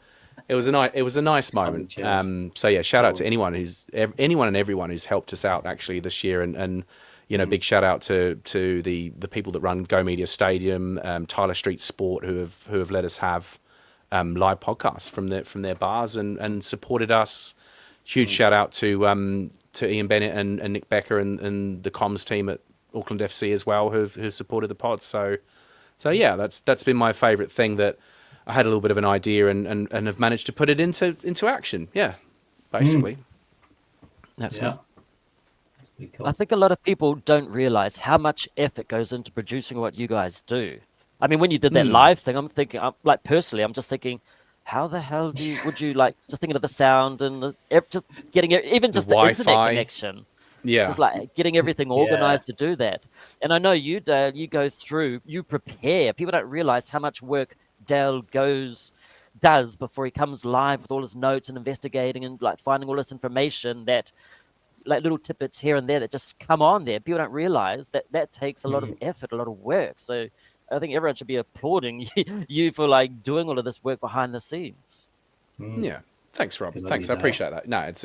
it was a nice moment. Shout out to anyone and everyone who's helped us out actually this year, and big shout out to the people that run Go Media Stadium, Tyler Street Sport, who have let us have live podcasts from their bars and supported us. Huge shout out to Ian Bennett and Nick Becker and the comms team at Auckland FC as well, who've supported the pod. So yeah, that's been my favourite thing, that I had a little bit of an idea and have managed to put it into action. Yeah, basically. That's me. That's pretty cool. I think a lot of people don't realize how much effort goes into producing what you guys do. I mean, when you did that live thing, I'm thinking, personally, I'm just thinking, how the hell would you just thinking of the sound and just getting even just the internet connection. Yeah. Just like getting everything organized to do that. And I know you, Dale, you go through, you prepare. People don't realize how much work Dale does before he comes live with all his notes and investigating and finding all this information, that little tidbits here and there that just come on there. People don't realize that takes a lot of effort, a lot of work. So I think everyone should be applauding you for doing all of this work behind the scenes. Yeah, thanks, Rob. Thanks, I appreciate that. No, it's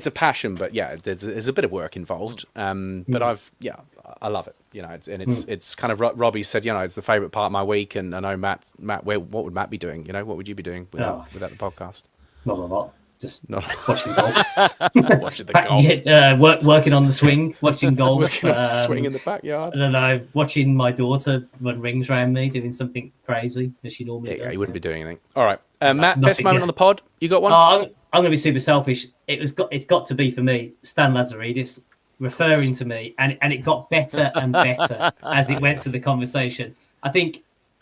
a passion, but there's a bit of work involved. But I love it. It's kind of, Robbie said, it's the favourite part of my week, and I know Matt, what would Matt be doing? What would you be doing without the podcast? Not a lot. Just watching golf. Watching the golf. Working on the swing, watching golf. Working on the swing in the backyard. I don't know, watching my daughter run rings around me, doing something crazy as she normally does. Yeah, you wouldn't be doing anything. All right. Matt, best moment on the pod? You got one? I'm going to be super selfish. It's got to be for me, Stan Lazaridis referring to me, and it got better and better as it went through the conversation. I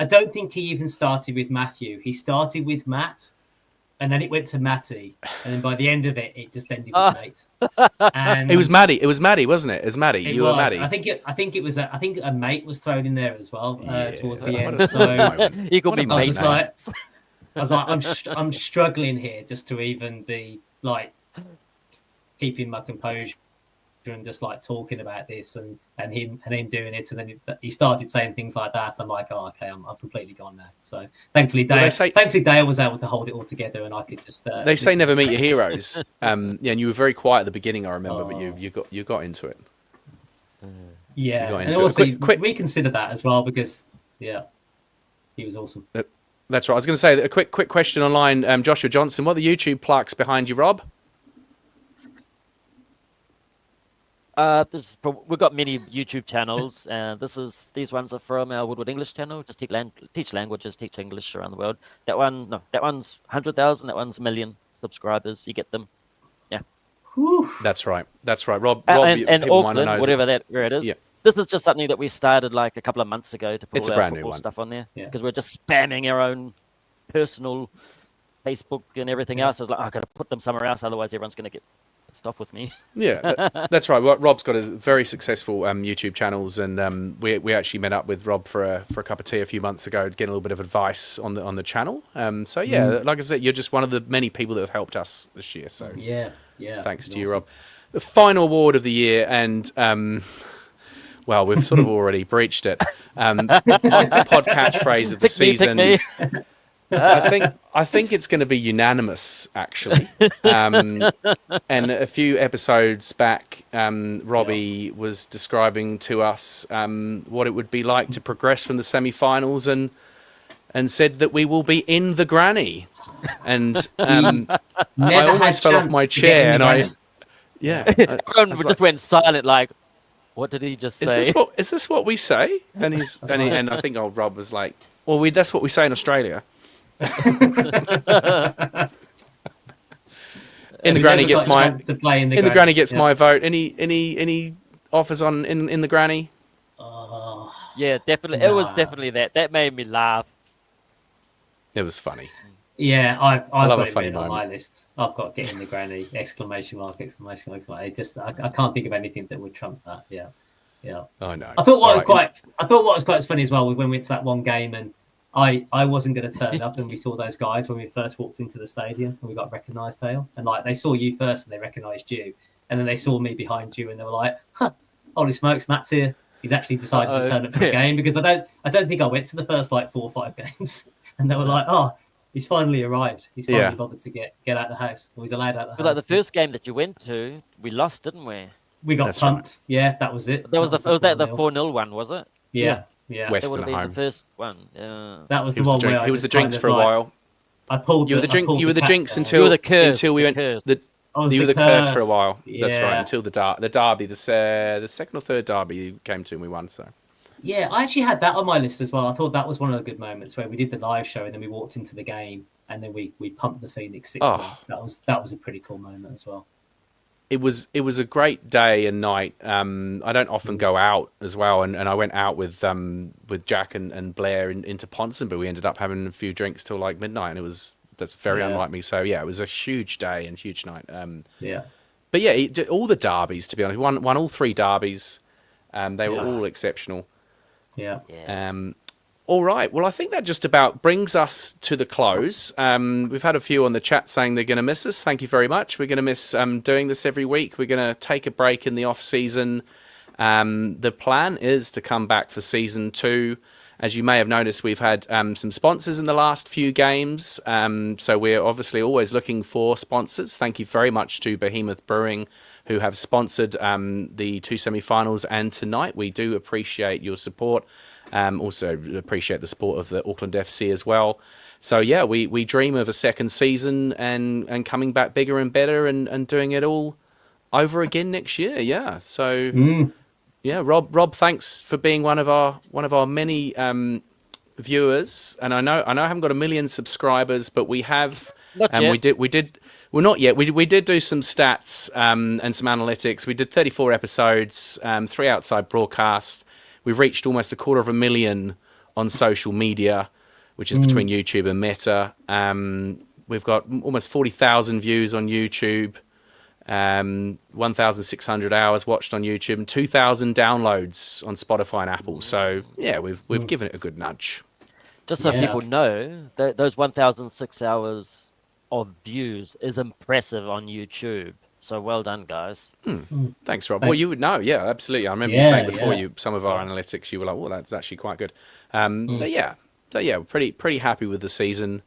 don't think he even started with Matthew. He started with Matt. And then it went to Matty, and then by the end of it, it just ended with Mate. And it was Maddie. It was Maddie, wasn't it? It was Maddie. You were Maddie. I think it was. I think a mate was thrown in there as well towards the end. So you could be mate. I was like, I'm struggling here just to even be keeping my composure and just talking about this and him doing it, and then he started saying things like that. I'm like, oh, okay, I've completely gone now. So thankfully Dale was able to hold it all together, and I could just. They say never meet your heroes. And you were very quiet at the beginning, I remember, but you got into it. Yeah, and also reconsider that as well, because he was awesome. That's right. I was going to say a quick question online. Joshua Johnson, what are the YouTube plaques behind you, Rob? We've got many YouTube channels. These ones are from our Woodward English channel. Just teach languages, teach English around the world. That one's 100,000. That one's 1 million subscribers. You get them. Yeah. Whew. That's right. Rob, and Auckland, where it is. Yeah. This is just something that we started a couple of months ago to put all our football stuff on there, because we're just spamming our own personal Facebook and everything else. I was like, I've got to put them somewhere else, otherwise everyone's going to get stuff with me. Yeah, that's right. Rob's got a very successful YouTube channels, and we actually met up with Rob for a cup of tea a few months ago to get a little bit of advice on the channel. So yeah, like I said, you're just one of the many people that have helped us this year. So yeah, thanks to you, Rob. The final award of the year, and well, we've sort of already breached it. Pod catchphrase of the season. Me. I think it's going to be unanimous, actually. And a few episodes back, Robbie was describing to us what it would be like to progress from the semi-finals, and said that we will be in the granny. And I almost fell off my chair, and I just went silent, like, what did he just say? Is this what we say? And and I think old Rob was like, well, that's what we say in Australia. In the granny gets my granny gets my vote. Any offers on in the granny? Yeah, definitely. It was definitely that. That made me laugh. It was funny. Yeah, I've love got a funny it on moment. my list. I've got get in the granny! Exclamation mark! Exclamation mark! I can't think of anything that would trump that. Yeah. I know. I thought what was quite funny as well was when we went to that one game and I wasn't going to turn up, and we saw those guys when we first walked into the stadium, and we got recognised, Dale. And like they saw you first, and they recognised you, and then they saw me behind you, and they were like, "Huh, holy smokes, Matt's here! He's actually decided to turn up for a game." Because I don't think I went to the first like 4 or 5 games, and they were like, "Oh, he's finally arrived. He's finally bothered to get out of the house. Or he's allowed out of the house." Like the first game that you went to, we lost, didn't we? We got pumped. Right. Yeah, that was it. That was the 4-0 one, was it? Yeah. Western that would have home. been the first one. Yeah. That was the one where he was the jinx for a while. I pulled. You were the jinx until we went. You were the curse for a while. Yeah. That's right. Until the derby, the second or third derby you came to and we won. So. Yeah, I actually had that on my list as well. I thought that was one of the good moments where we did the live show and then we walked into the game and then we pumped the Phoenix 6-1. That was a pretty cool moment as well. It was a great day and night. I don't often go out as well, and I went out with Jack and Blair into Ponson, but we ended up having a few drinks till like midnight, and that's very unlike me. So yeah, it was a huge day and huge night. But yeah, all the derbies, to be honest, won all 3 derbies. They were all exceptional. Yeah. All right. Well, I think that just about brings us to the close. We've had a few on the chat saying they're going to miss us. Thank you very much. We're going to miss doing this every week. We're going to take a break in the off season. The plan is to come back for season 2. As you may have noticed, we've had some sponsors in the last few games. So we're obviously always looking for sponsors. Thank you very much to Behemoth Brewing, who have sponsored the 2 semi-finals and tonight. We do appreciate your support. Also appreciate the support of the Auckland FC as well. So yeah, we dream of a second season and coming back bigger and better and doing it all over again next year. Yeah. So yeah, Rob, thanks for being one of our many viewers. And I know I haven't got 1 million subscribers, but we have. We did. Well, not yet. We did do some stats and some analytics. We did 34 episodes, 3 outside broadcasts. We've reached almost 250,000 on social media, which is between YouTube and Meta. We've got almost 40,000 views on YouTube, 1,600 hours watched on YouTube, and 2,000 downloads on Spotify and Apple. So yeah, we've given it a good nudge. Just so people know, those 1,006 hours of views is impressive on YouTube. So well done, guys. Thanks, Rob. Well, you would know. Yeah, absolutely. I remember you saying before some of our analytics, you were like, well, that's actually quite good. So yeah, we're pretty happy with the season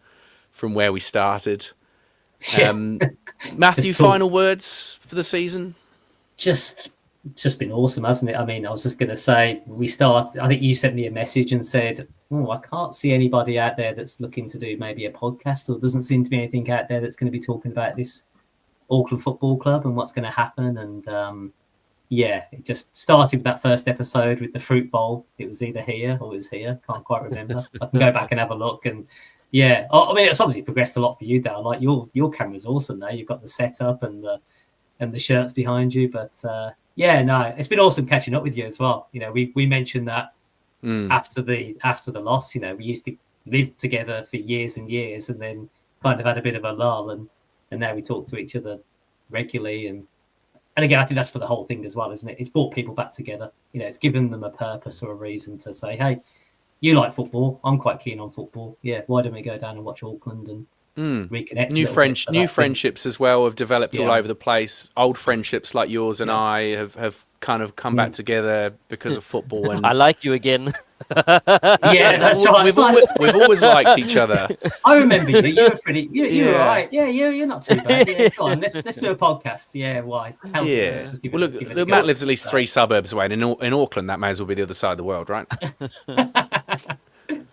from where we started. Matthew, final words for the season? Just been awesome, hasn't it? I mean, I was just going to say, I think you sent me a message and said, I can't see anybody out there that's looking to do maybe a podcast, or doesn't seem to be anything out there that's going to be talking about this Auckland Football Club and what's going to happen. And it just started with that first episode with the fruit bowl. It was either here or it was here. Can't quite remember. I can go back and have a look. And yeah, I mean, it's obviously progressed a lot for you, Dale. Like your camera's awesome now. You've got the setup and the shirts behind you. But it's been awesome catching up with you as well. You know, we mentioned that after the loss. You know, we used to live together for years and years, and then kind of had a bit of a lull, and now we talk to each other regularly, and And again, I think that's for the whole thing as well, isn't it? It's brought people back together. You know, it's given them a purpose or a reason to say, hey, you like football. I'm quite keen on football. Yeah, why don't we go down and watch Auckland and reconnect? New friendships as well have developed all over the place. Old friendships like yours and I have kind of come back together because of football. And I like you again. Yeah, that's right. We've always liked each other. I remember you. You were pretty. You were all right. Yeah, you're not too bad. Yeah, go on, let's do a podcast. Yeah, why? Well, look, Matt lives at least 3 suburbs away, and in Auckland, that may as well be the other side of the world, right?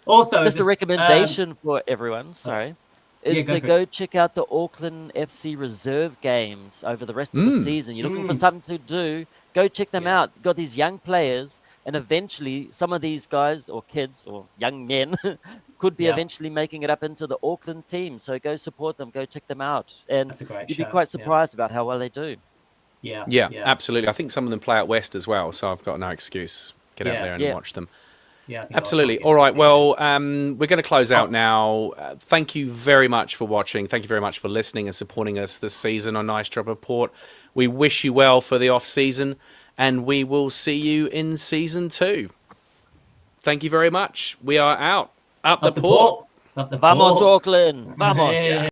Also, just a recommendation for everyone. Sorry. Is to go check out the Auckland FC reserve games over the rest of the season. You're looking for something to do, go check them out. You've got these young players, and eventually some of these guys or kids or young men could be eventually making it up into the Auckland team. So go support them, go check them out. And you'd be quite surprised about how well they do. Yeah, absolutely. I think some of them play out west as well, so I've got no excuse. Get out there and watch them. Yeah, absolutely. All right. Well, we're going to close out now. Thank you very much for watching. Thank you very much for listening and supporting us this season on Nice Drop of Port. We wish you well for the off season, and we will see you in season 2. Thank you very much. We are out. Up the port. Vamos, Auckland. Vamos. Yeah.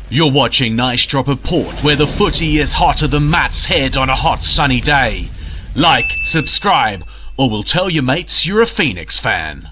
You're watching Nice Drop of Port, where the footy is hotter than Matt's head on a hot sunny day. Like, subscribe, or we'll tell your mates you're a Phoenix fan.